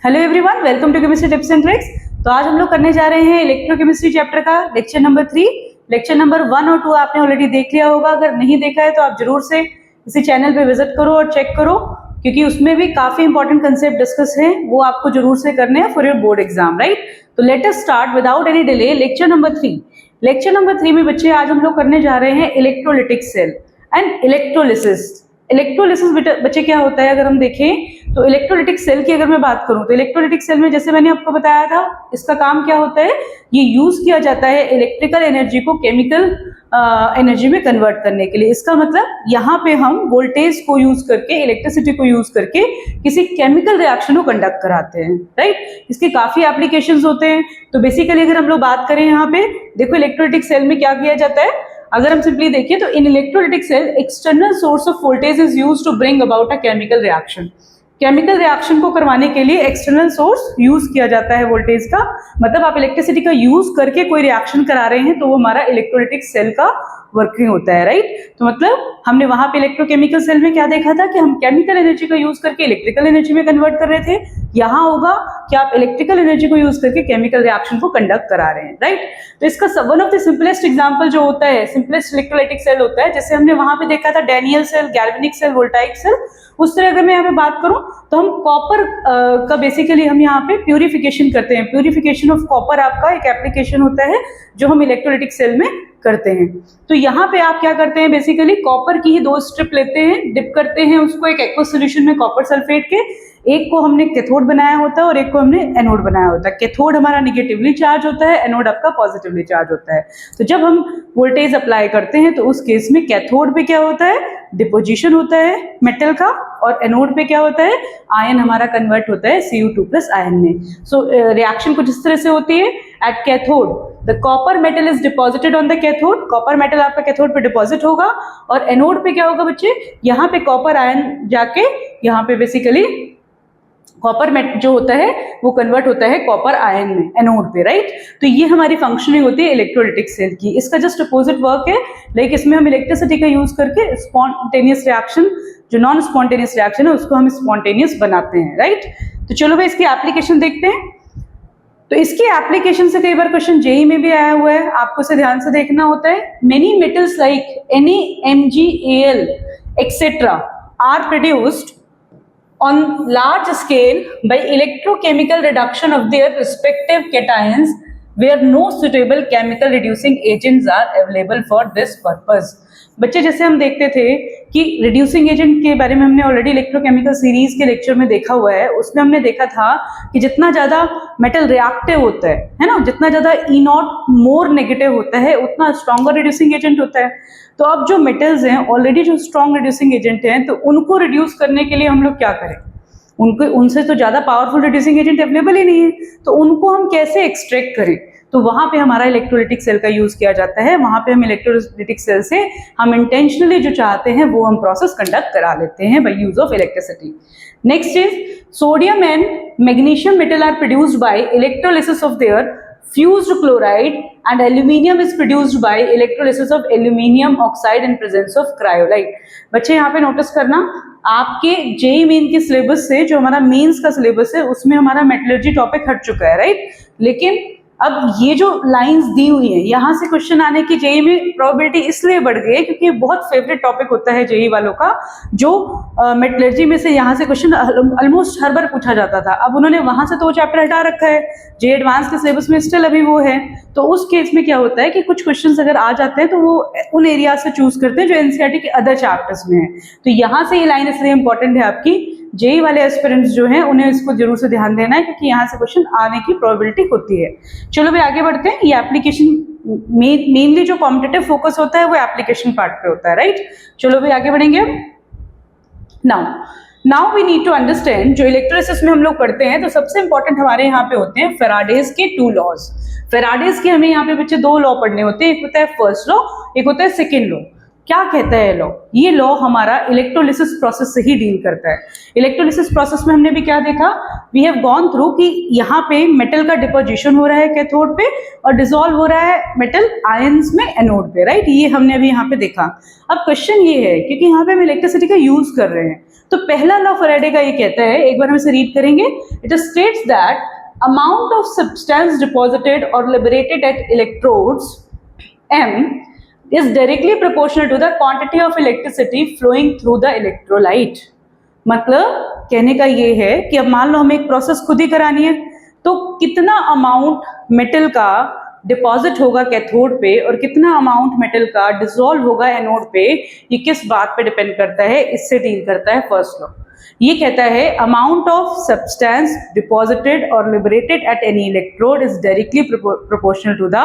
Hello everyone, welcome to chemistry tips and tricks. तो आज हम लोग करने जा रहे हैं इलेक्ट्रोकेमिस्ट्री चैप्टर का लेक्चर नंबर 3। लेक्चर नंबर 1 और 2 आपने ऑलरेडी देख लिया होगा। अगर नहीं देखा है तो आप जरूर से इसी चैनल पे विजिट करो और चेक करो, क्योंकि उसमें भी काफी इंपॉर्टेंट कंसेप्ट डिस्कस हैं, वो आपको जरूर से करने हैं for your board exam, right. तो let us start without any delay lecture number 3। Lecture number 3 में बच्चे आज हम लोग करने जा रहे हैं electrolytic cell and electrolysis. Electrolysis बच्चे क्या होता है, अगर हम देखें तो इलेक्ट्रोलिटिक सेल की अगर मैं बात करूं तो इलेक्ट्रोलिटिक सेल में जैसे मैंने आपको बताया था, इसका काम क्या होता है, ये यूज किया जाता है इलेक्ट्रिकल एनर्जी को केमिकल एनर्जी में कन्वर्ट करने के लिए। इसका मतलब यहाँ पे हम वोल्टेज को यूज करके, इलेक्ट्रिसिटी को यूज करके किसी केमिकल रिएक्शन को कंडक्ट कराते हैं, राइट। इसके काफी एप्लीकेशंस होते हैं। तो बेसिकली अगर हम लोग बात करें यहाँ पे देखो इलेक्ट्रोलिटिक सेल में क्या किया जाता है, अगर हम सिंपली देखें तो in electrolytic cell external source of voltage is used to bring about a chemical reaction. Chemical reaction को करवाने के लिए एक्सटर्नल सोर्स यूज किया जाता है वोल्टेज का। मतलब आप इलेक्ट्रिसिटी का यूज करके कोई रिएक्शन करा रहे हैं तो वो हमारा इलेक्ट्रोलिटिक सेल का वर्किंग होता है, राइट। तो मतलब हमने वहां पे इलेक्ट्रोकेमिकल सेल में क्या देखा था कि हम केमिकल एनर्जी का यूज करके इलेक्ट्रिकल एनर्जी में कन्वर्ट कर रहे थे। यहाँ होगा कि आप इलेक्ट्रिकल एनर्जी को यूज करके केमिकल रिएक्शन को कंडक्ट करा रहे हैं, राइट। तो इसका one of the simplest example जो होता है, सिंपलेस्ट इलेक्ट्रोलाइटिक सेल होता है, जैसे हमने वहां पे देखा था Daniell cell, galvanic cell, voltaic cell. उस तरह अगर मैं यहाँ पे बात करूं तो हम कॉपर का बेसिकली हम यहाँ पे प्यूरिफिकेशन करते हैं। प्यूरिफिकेशन ऑफ कॉपर आपका एक एप्लीकेशन होता है जो हम इलेक्ट्रोलाइटिक सेल में करते हैं। तो यहाँ पे आप क्या करते हैं, बेसिकली कॉपर की ही 2 स्ट्रिप लेते हैं, डिप करते हैं उसको एक एक्वस सॉल्यूशन में कॉपर सल्फेट के। एक को हमने कैथोड बनाया होता है और एक को हमने एनोड बनाया होता है। कैथोड हमारा निगेटिवली चार्ज होता है, एनोड आपका पॉजिटिवली चार्ज होता है। तो जब हम वोल्टेज अप्लाई करते हैं तो उस केस में कैथोड पे क्या होता है, डिपोजिशन होता है मेटल का, और एनोड पे क्या होता है, आयन हमारा कन्वर्ट होता है Cu2+ आयन में। सो रिएक्शन कुछ इस तरह से होती है। At cathode the copper metal is deposited on the cathode. Copper metal आपका कैथोड पे डिपॉजिट होगा, और एनोड पे क्या होगा बच्चे, यहाँ पे कॉपर आयन जाके यहाँ पे बेसिकली कॉपर मेट जो होता है वो कन्वर्ट होता है कॉपर आयन में एनोड पे, राइट। तो ये हमारी फंक्शनिंग होती है इलेक्ट्रोलिटिक सेल की। इसका जस्ट अपोजिट वर्क है, लेकिन इसमें हम इलेक्ट्रिसिटी का यूज करके स्पॉन्टेनियस रिएक्शन, जो नॉन स्पॉन्टेनियस रिएक्शन है उसको हम स्पॉन्टेनियस बनाते हैं, राइट। तो चलो भाई इसकी एप्लीकेशन देखते हैं। तो इसकी एप्लीकेशन से कई बार क्वेश्चन जेई में भी आया हुआ है, आपको इसे ध्यान से देखना होता है। Many metals like NeMgAl etcetera are produced on large scale by electrochemical reduction of their respective cations where no suitable chemical reducing agents are available for this purpose। बच्चे जैसे हम देखते थे कि रिड्यूसिंग एजेंट के बारे में हमने ऑलरेडी इलेक्ट्रोकेमिकल सीरीज के लेक्चर में देखा हुआ है। उसमें हमने देखा था कि जितना ज्यादा मेटल रिएक्टिव होता है ना, जितना ज्यादा E0 मोर नेगेटिव होता है, उतना स्ट्रॉन्गर रिड्यूसिंग एजेंट होता है। तो अब जो मेटल्स हैं ऑलरेडी जो स्ट्रॉन्ग रिड्यूसिंग एजेंट हैं, तो उनको रिड्यूस करने के लिए हम लोग क्या करें, उनसे तो ज्यादा पावरफुल रिड्यूसिंग एजेंट अवेलेबल ही नहीं है, तो उनको हम कैसे एक्सट्रैक्ट करें। तो वहां पे हमारा इलेक्ट्रोलिटिक सेल का यूज किया जाता है। वहां पे हम इलेक्ट्रोलिटिक सेल से हम इंटेंशनली जो चाहते हैं वो हम प्रोसेस कंडक्ट करा लेते हैं by use of electricity. Next is sodium and magnesium metal are produced by electrolysis of their fused chloride, and aluminium is produced by electrolysis of aluminium oxide in presence of cryolite। बच्चे यहाँ पे notice करना, आपके JEE main के syllabus से, जो हमारा mains का सिलेबस है, उसमें हमारा मेटलर्जी टॉपिक हट चुका है, राइट। लेकिन अब ये जो लाइंस दी हुई है, यहाँ से क्वेश्चन आने की जेई में प्रोबेबिलिटी इसलिए बढ़ गई है क्योंकि बहुत फेवरेट टॉपिक होता है जेई वालों का, जो मेटलर्जी में से यहाँ से क्वेश्चन ऑलमोस्ट हर बार पूछा जाता था। अब उन्होंने वहां से तो वो चैप्टर हटा रखा है, जे एडवांस के सिलेबस में स्टिल अभी वो है। तो उस केस में क्या होता है कि कुछ क्वेश्चंस अगर आ जाते हैं तो वो उन एरिया से चूज करते हैं जो एनसीईआरटी के अदर चैप्टर्स में है। तो यहाँ से ये लाइन इसलिए इंपॉर्टेंट है आपकी, जेई वाले एस्पिरेंट्स जो हैं उन्हें इसको जरूर से ध्यान देना है, क्योंकि यहाँ से क्वेश्चन आने की प्रोबेबिलिटी होती है। चलो भाई आगे बढ़ते हैं। ये एप्लीकेशन मेनली जो कॉम्पिटिटिव फोकस होता है वो एप्लीकेशन पार्ट पे होता है, राइट। चलो भाई आगे बढ़ेंगे। Now we need to understand, जो इलेक्ट्रोलिसिस में हम लोग पढ़ते हैं तो सबसे इंपॉर्टेंट हमारे यहाँ पे होते हैं फैराडेज के 2 लॉज। फैराडेज के हमें यहाँ पे बच्चे 2 लॉ पढ़ने होते हैं, एक होता है फर्स्ट लॉ, एक होता है सेकेंड लॉ। क्या कहता है लॉ, ये लॉ हमारा इलेक्ट्रोलिसिस प्रोसेस से ही डील करता है। इलेक्ट्रोलिसिस प्रोसेस में हमने भी क्या देखा, वी हैव गॉन थ्रू कि यहाँ पे मेटल का डिपोजिशन हो रहा है कैथोड पे और डिसॉल्व हो रहा है मेटल आयंस में एनोड पे, राइट। ये हमने अभी यहाँ पे देखा। अब क्वेश्चन ये है, क्योंकि यहाँ पे हम इलेक्ट्रिसिटी का यूज कर रहे हैं, तो पहला लॉ फैराडे का ये कहता है, एक बार हम इसे रीड करेंगे। It states that amount of substance deposited or liberated at electrodes M is directly proportional to the quantity of electricity flowing through the electrolyte। मतलब कहने का ये है कि अब मान लो हमें एक प्रोसेस खुद ही करानी है, तो कितना अमाउंट मेटल का डिपॉजिट होगा कैथोड पे और कितना अमाउंट मेटल का डिसॉल्व होगा एनोड पे, ये किस बात पे डिपेंड करता है, इससे डील करता है फर्स्ट लॉ। ये कहता है अमाउंट ऑफ सब्सटेंस डिपॉजिटेड और liberated at any electrode is directly proportional to the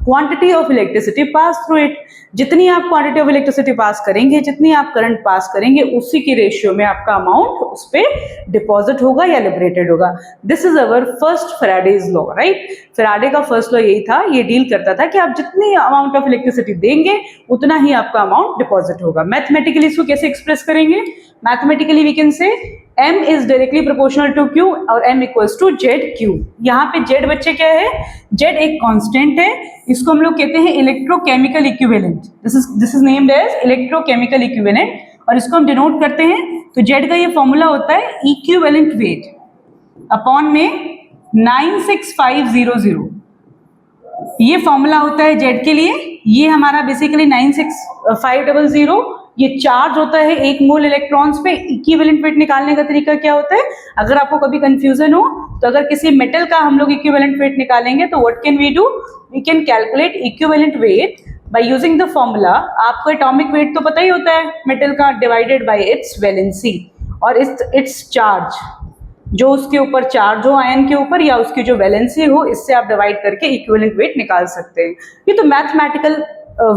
quantity of electricity pass through it. जितनी आप क्वांटिटी ऑफ इलेक्ट्रिसिटी पास करेंगे, जितनी आप करंट पास करेंगे, उसी की रेशियो में आपका अमाउंट उस पर डिपॉजिट होगा या लिबरेटेड होगा। This is our first Faraday's law, right. Faraday का फर्स्ट लॉ यही था, ये डील करता था कि आप जितनी अमाउंट ऑफ इलेक्ट्रिसिटी देंगे उतना ही आपका अमाउंट डिपॉजिट होगा। मैथमेटिकली इसको कैसे एक्सप्रेस करेंगे? Mathematically we can say M is directly proportional to Q और M equals to ZQ। यहाँ पे Z बच्चे क्या है? Z एक कांस्टेंट है, इसको हम लोग कहते हैं electrochemical equivalent. This is named as electrochemical equivalent और इसको हम डिनोट करते हैं, तो Z का ये फॉर्मूला होता है इक्विवेलेंट वेट अपॉन में 96500। ये फॉर्मूला होता है Z के लिए। ये हमारा बेसिकली 96500 ये चार्ज होता है एक मोल इलेक्ट्रॉन्स पे। इक्विवेलेंट वेट निकालने का तरीका क्या होता है? अगर आपको कभी कंफ्यूजन हो तो अगर किसी मेटल का हम लोग इक्विवेलेंट वेट निकालेंगे तो what can we do? We can calculate equivalent weight by using the formula. आपको एटॉमिक वेट तो पता ही होता है मेटल का, डिवाइडेड बाय इट्स वैलेंसी और इट्स चार्ज, जो उसके ऊपर चार्ज हो आयन के ऊपर या उसकी जो वैलेंसी हो, इससे आप डिवाइड करके इक्विवेलेंट वेट निकाल सकते हैं। ये तो मैथमेटिकल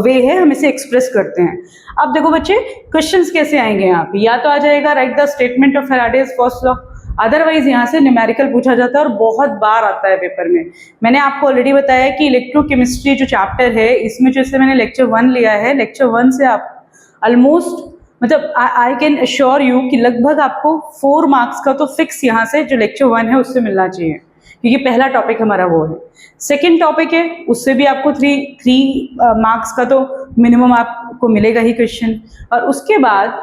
वे है, हम इसे एक्सप्रेस करते हैं। अब देखो बच्चे, क्वेश्चंस कैसे आएंगे यहाँ पे? या तो आ जाएगा right the statement of Faraday's first law, otherwise यहाँ से न्यूमेरिकल पूछा जाता है और बहुत बार आता है पेपर में। मैंने आपको ऑलरेडी बताया कि इलेक्ट्रोकेमिस्ट्री जो चैप्टर है, इसमें जैसे मैंने लेक्चर 1 लिया है, लेक्चर 1 से आप ऑलमोस्ट मतलब आई कैन अश्योर यू कि लगभग आपको 4 मार्क्स का तो फिक्स यहाँ से जो लेक्चर 1 है उससे मिलना चाहिए, क्योंकि पहला टॉपिक हमारा वो है। सेकेंड टॉपिक है, उससे भी आपको 3 मार्क्स का तो मिनिमम आपको मिलेगा ही क्वेश्चन। और उसके बाद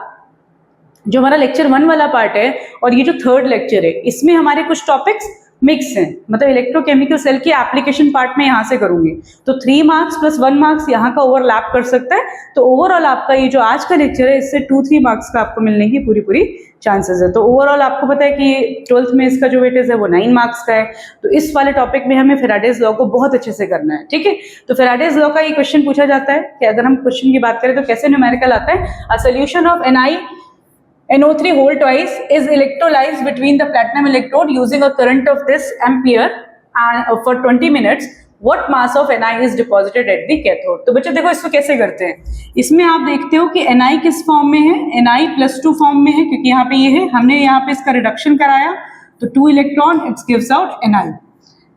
जो हमारा लेक्चर 1 वाला पार्ट है और ये जो थर्ड लेक्चर है, इसमें हमारे कुछ टॉपिक्स मिक्स हैं, मतलब इलेक्ट्रोकेमिकल सेल की एप्लीकेशन पार्ट में यहाँ से करूंगी, तो 3 मार्क्स प्लस 1 मार्क्स यहाँ का ओवरलैप कर सकता है। तो ओवरऑल आपका ये जो आज का लेक्चर है, इससे 2-3 मार्क्स का आपको मिलने की पूरी चांसेस है। तो ओवरऑल आपको पता है कि 12th में इसका जो वेटेज है वो 9 मार्क्स का है। तो इस वाले टॉपिक में हमें फैराडेज लॉ को बहुत अच्छे से करना है, ठीक है। तो फैराडेज लॉ का ये क्वेश्चन पूछा जाता है कि अगर हम क्वेश्चन की बात करें तो कैसे न्यूमेरिकल आता है। A solution of NiNO3 whole twice is electrolyzed between the platinum electrode using a current of this ampere and for 20 minutes. What mass of Ni is deposited at the cathode? तो बच्चे देखो इसको कैसे करते हैं। इसमें आप देखते हो कि Ni किस फॉर्म में है? Ni+2 फॉर्म में है, क्योंकि यहाँ पे ये है, हमने यहाँ पे इसका रिडक्शन कराया तो 2 electron it gives out Ni,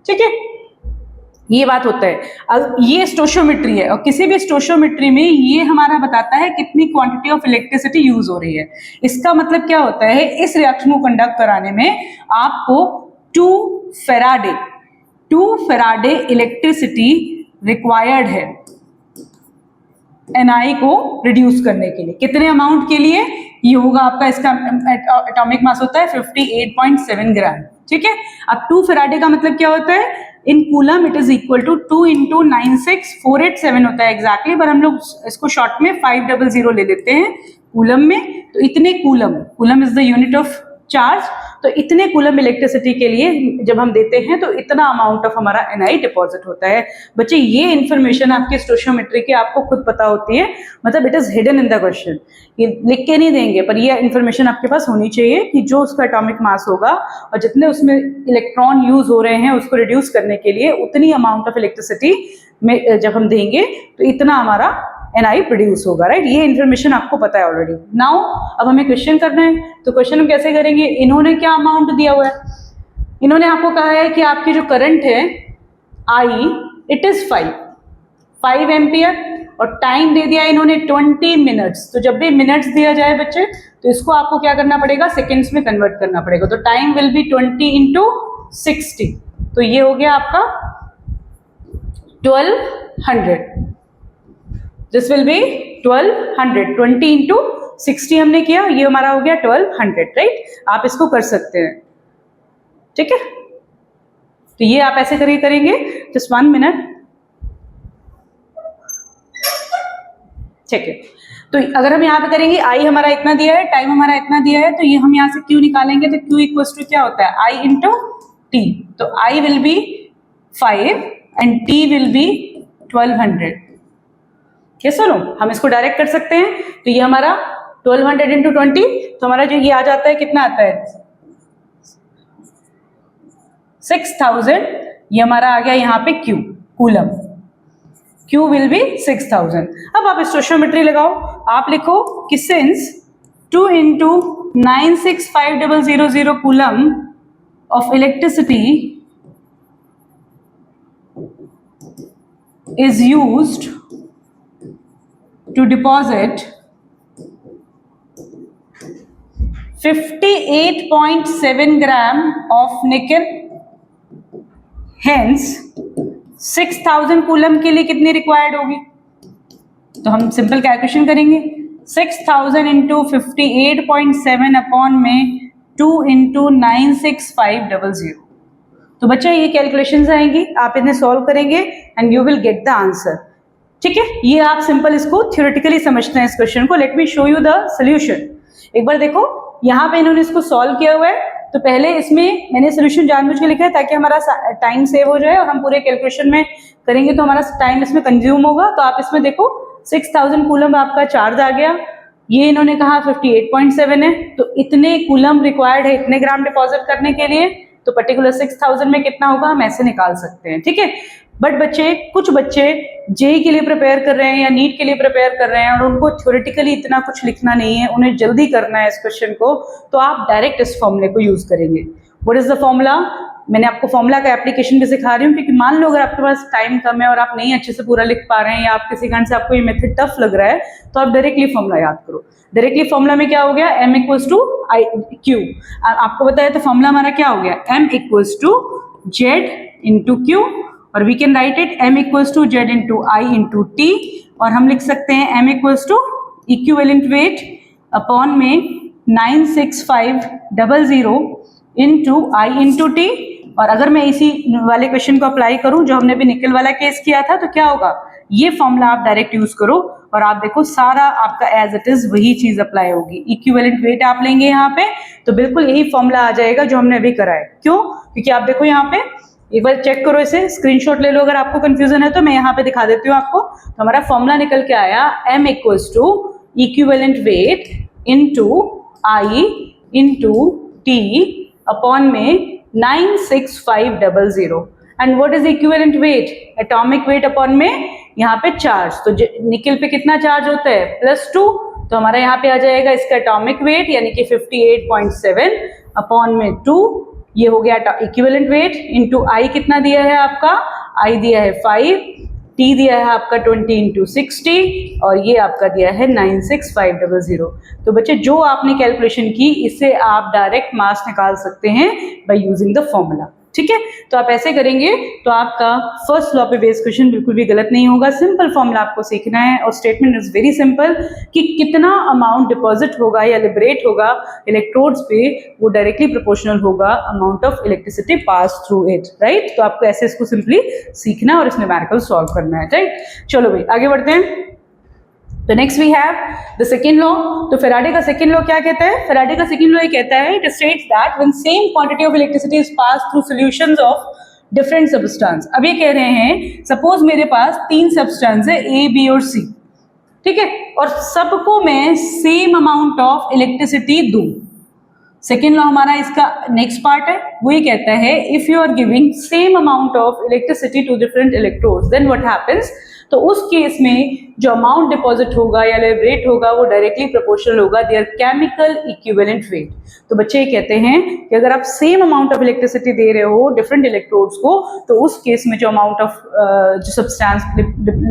ठीक है। ये बात होता है। अब ये स्टोशियोमेट्री है और किसी भी स्टोशियोमेट्री में ये हमारा बताता है कितनी क्वांटिटी ऑफ इलेक्ट्रिसिटी यूज हो रही है। इसका मतलब क्या होता है? इस रिएक्शन को कंडक्ट कराने में आपको 2 फैराडे इलेक्ट्रिसिटी रिक्वायर्ड है Ni को रिड्यूस करने के लिए। कितने अमाउंट के लिए? ये होगा आपका, इसका एटॉमिक मास होता है 58.7 ग्राम, ठीक है। अब 2 फैराडे का मतलब क्या होता है? In coulomb it is equal to 2 × 96487 होता है एग्जैक्टली, पर हम लोग इसको शॉर्ट में 500 ले लेते हैं कूलम में। तो इतने coulomb is the unit of charge, तो इतने कूलम इलेक्ट्रिसिटी के लिए जब हम देते हैं तो इतना अमाउंट ऑफ हमारा Ni डिपॉजिट होता है। बच्चे ये इन्फॉर्मेशन आपके स्टोशियोमेट्री की आपको खुद पता होती है, मतलब it is hidden in the question, ये लिख के नहीं देंगे, पर ये इन्फॉर्मेशन आपके पास होनी चाहिए कि जो उसका एटॉमिक मास होगा और जितने उसमें इलेक्ट्रॉन यूज हो रहे हैं उसको रिड्यूस करने के लिए उतनी अमाउंट ऑफ इलेक्ट्रिसिटी में जब हम देंगे तो इतना हमारा Ni प्रोड्यूस होगा, राइट। ये इन्फॉर्मेशन आपको पता है ऑलरेडी। नाउ अब हमें क्वेश्चन करना है, तो क्वेश्चन हम कैसे करेंगे? इन्होंने क्या अमाउंट दिया हुआ है? इन्होंने आपको कहा है कि आपकी जो करंट है I इट इज 5 एम्पियर और टाइम दे दिया इन्होंने 20 मिनट्स। तो जब भी मिनट्स दिया जाए बच्चे तो इसको आपको क्या करना पड़ेगा, सेकेंड्स में कन्वर्ट करना पड़ेगा। तो टाइम विल बी 20 इंटू 60, तो ये हो गया आपका 1200। दिस विल बी 1200, 20 इंटू 60 हमने किया, ये हमारा हो गया 1200, राइट। आप इसको कर सकते हैं, ठीक है। तो ये आप ऐसे करेंगे, जस्ट 1 मिनट, ठीक है। तो अगर हम यहाँ पे करेंगे, आई हमारा इतना दिया है, टाइम हमारा इतना दिया है, तो ये हम यहाँ से क्यू निकालेंगे, तो क्यू इक्वल टू क्या होता है, आई इंटू टी। तो I will be 5 and T will be 1200। Yes और नो, हम इसको डायरेक्ट कर सकते हैं। तो ये हमारा 1200 इंटू 20, तो हमारा जो ये आ जाता है, कितना आता है, 6000। ये हमारा आ गया यहाँ पे Q, coulomb. Q will be 6000। अब आप स्टोइचियोमेट्री लगाओ, आप लिखो कि since 2 into 965,000 coulomb of electricity is used to deposit 58.7 gram of nickel, hence 6000 coulomb के लिए कितनी रिक्वायर्ड होगी। तो हम सिंपल कैलकुलेशन करेंगे, 6000 इंटू 58.7 अपॉन में 2 इंटू 96500। तो बच्चा ये कैलकुलेशंस आएंगी, आप इन्हें सॉल्व करेंगे and you will get the answer, ठीक है। ये आप सिंपल इसको थ्योरेटिकली समझते हैं इस क्वेश्चन को। Let me show you the solution. एक बार देखो, यहाँ पे इन्होंने इसको सॉल्व किया हुआ है, तो पहले इसमें मैंने सोल्यूशन जानबूझ के लिखा है ताकि हमारा टाइम सेव हो जाए, और हम पूरे कैलकुलेशन में करेंगे तो हमारा टाइम इसमें कंज्यूम होगा। तो आप इसमें देखो 6000 कूलम आपका चार्ज आ गया, ये इन्होंने कहा 58.7 है, तो इतने कूलम रिक्वायर्ड है इतने ग्राम डिपॉजिट करने के लिए। तो पर्टिकुलर 6000 में कितना होगा हम ऐसे निकाल सकते हैं, ठीक है। बट कुछ बच्चे जेई के लिए प्रिपेयर कर रहे हैं या नीट के लिए प्रिपेयर कर रहे हैं और उनको थ्योरेटिकली इतना कुछ लिखना नहीं है, उन्हें जल्दी करना है इस क्वेश्चन को, तो आप डायरेक्ट इस फॉर्मूले को यूज करेंगे। What is the formula? मैंने आपको फॉर्मूला का एप्लीकेशन भी सिखा रही हूँ, क्योंकि मान लो अगर आपके पास टाइम कम है और आप नहीं अच्छे से पूरा लिख पा रहे हैं, या आप किसी कारण से आपको ये मेथड टफ लग रहा है, तो आप डायरेक्टली फॉर्मूला याद करो। डायरेक्टली फॉर्मूला में क्या हो गया, m equals to I Q. आपको बताया तो फॉर्मूला हमारा क्या हो गया, m equals to Z into Q, और we can write it m equals to Z into I into T, और हम लिख सकते हैं m equals to equivalent weight upon में 96500 इंटू आई इंटू टी। और अगर मैं इसी वाले क्वेश्चन को अप्लाई करूं जो हमने अभी निकल वाला केस किया था, तो क्या होगा, ये फॉर्मूला आप डायरेक्ट यूज करो और आप देखो सारा आपका एज इट इज वही चीज अप्लाई होगी। इक्विवेलेंट वेट आप लेंगे यहाँ पे, तो बिल्कुल यही फॉर्मूला आ जाएगा जो हमने अभी करा है। क्यों? क्योंकि आप देखो यहाँ पे, एक बार चेक करो, इसे स्क्रीनशॉट ले लो अगर आपको कंफ्यूजन है तो। मैं यहाँ पे दिखा देती हूँ आपको। तो हमारा फॉर्मूला निकल के आया m equals to equivalent weight into I into T upon में 96500। And what is equivalent weight, atomic weight upon में यहाँ पे चार्ज। तो निकल पे कितना चार्ज होता है, +2, तो हमारा यहाँ पे आ जाएगा इसका एटॉमिक वेट यानी कि 58.7 अपॉन में 2, ये हो गया इक्विवेलेंट वेट इंटू आई कितना दिया है आपका, आई दिया है 5, टी दिया है आपका 20 इंटू 60, और ये आपका दिया है 96500। तो बच्चे जो आपने कैलकुलेशन की, इससे आप डायरेक्ट मास निकाल सकते हैं बाय यूजिंग द फॉर्मूला, ठीक है। तो आप ऐसे करेंगे तो आपका फर्स्ट लॉ पे बेस्ड क्वेश्चन बिल्कुल भी गलत नहीं होगा। सिंपल फॉर्मूला आपको सीखना है, और स्टेटमेंट इज वेरी सिंपल कि कितना अमाउंट डिपॉजिट होगा या लिबरेट होगा इलेक्ट्रोड्स पे, वो डायरेक्टली प्रोपोर्शनल होगा amount of electricity pass through it, right. तो आपको ऐसे इसको सिंपली सीखना और इस न्यूमेरिकल सॉल्व करना है, राइट। चलो भाई आगे बढ़ते हैं। तो next we have the second law. तो फेराडे का सेकेंड लॉ क्या कहता है, फेराडे का सेकेंड लॉ ये कहता है, it states that when same quantity of electricity is pass through solutions of different substance. अब ये कह रहे हैं सपोज मेरे पास 3 सब्सटेंस है A, B और C, ठीक है, और सबको मैं सेम अमाउंट ऑफ इलेक्ट्रिसिटी दूं। सेकेंड लॉ हमारा इसका नेक्स्ट पार्ट है, वो ये कहता है if you are giving same amount of electricity to different electrodes then what happens. तो उस केस में जो अमाउंट डिपॉजिट होगा या लिबरेट होगा वो डायरेक्टली प्रोपोर्शनल होगा देयर केमिकल इक्विवेलेंट वेट। तो बच्चे ये कहते हैं कि अगर आप सेम अमाउंट ऑफ इलेक्ट्रिसिटी दे रहे हो डिफरेंट इलेक्ट्रोड्स को, तो उस केस में जो अमाउंट ऑफ जो सब्सटेंस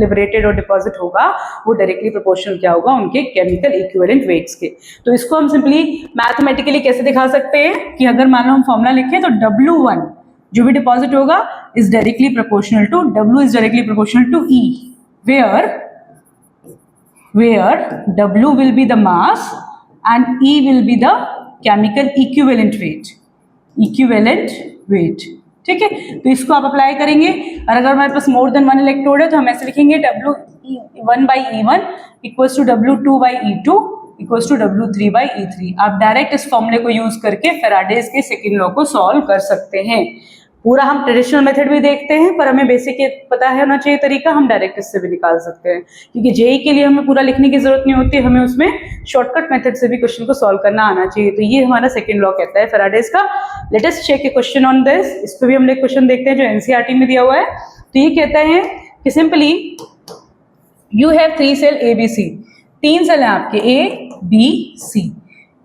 लिबरेटेड और डिपॉजिट होगा वो डायरेक्टली प्रोपोर्शनल क्या होगा, उनके केमिकल इक्विवेलेंट वेट्स के। तो इसको हम सिंपली मैथमेटिकली कैसे दिखा सकते हैं कि अगर मान लो हम फॉर्मूला लिखें तो W1 जो भी डिपॉजिट होगा is directly proportional to W is directly proportional to E, where W will be the mass and E will be the chemical equivalent weight। ठीक है, तो इसको आप अप्लाई करेंगे और अगर हमारे पास मोर देन वन इलेक्ट्रोड है तो हम ऐसे लिखेंगे W1/E1 equals to W2/E2 equals to W3/E3। आप डायरेक्ट इस फॉर्मूले को यूज करके फैराडेज के सेकंड लॉ को सॉल्व कर सकते हैं। पूरा हम ट्रेडिशनल मेथड भी देखते हैं, पर हमें बेसिक पता है होना चाहिए तरीका, हम डायरेक्ट इससे भी निकाल सकते हैं, क्योंकि जेई के लिए हमें पूरा लिखने की जरूरत नहीं होती, हमें उसमें शॉर्टकट मेथड से भी क्वेश्चन को सॉल्व करना आना चाहिए। तो ये हमारा सेकंड लॉ कहता है फैराडेज का। Let us check a question on this. इस पे भी हम एक क्वेश्चन देखते हैं जो एनसीईआरटी में दिया हुआ है। तो ये कहता है कि simply you have 3 cell ABC, 3 cell हैं आपके A, B, C,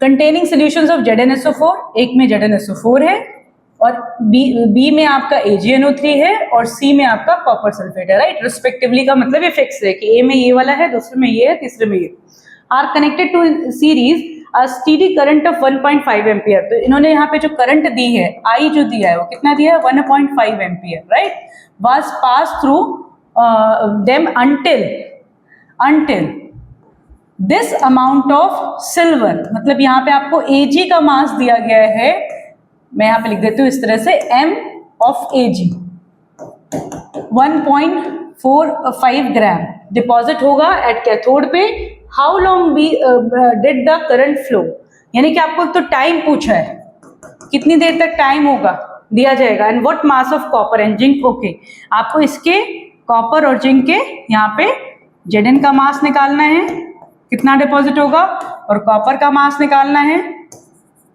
containing solutions of ZnSO4, एक में ZnSO4 है और B में आपका AgNO3 है और C में आपका कॉपर सल्फेट है, राइट। रिस्पेक्टिवली का मतलब ये फिक्स है कि A में ये वाला है, दूसरे में ये है, तीसरे में ये। Are connected to series a steady current of 1.5 ampere. तो इन्होंने यहाँ पे जो करंट दी है, I जो दिया है वो कितना दिया है, 1.5 ampere, right. Was pass through them until this amount of silver, मतलब यहाँ पे आपको Ag का मास दिया गया है, मैं यहाँ पे लिख देती हूँ इस तरह से, M of Ag 1.45 gram deposit होगा एट कैथोड पे। How long did the current flow, यानी कि आपको तो टाइम पूछा है, कितनी देर तक टाइम होगा दिया जाएगा। And what mass of copper and zinc, okay आपको इसके कॉपर और जिंक के यहाँ पे Zn का मास निकालना है, कितना डिपॉजिट होगा, और कॉपर का मास निकालना है,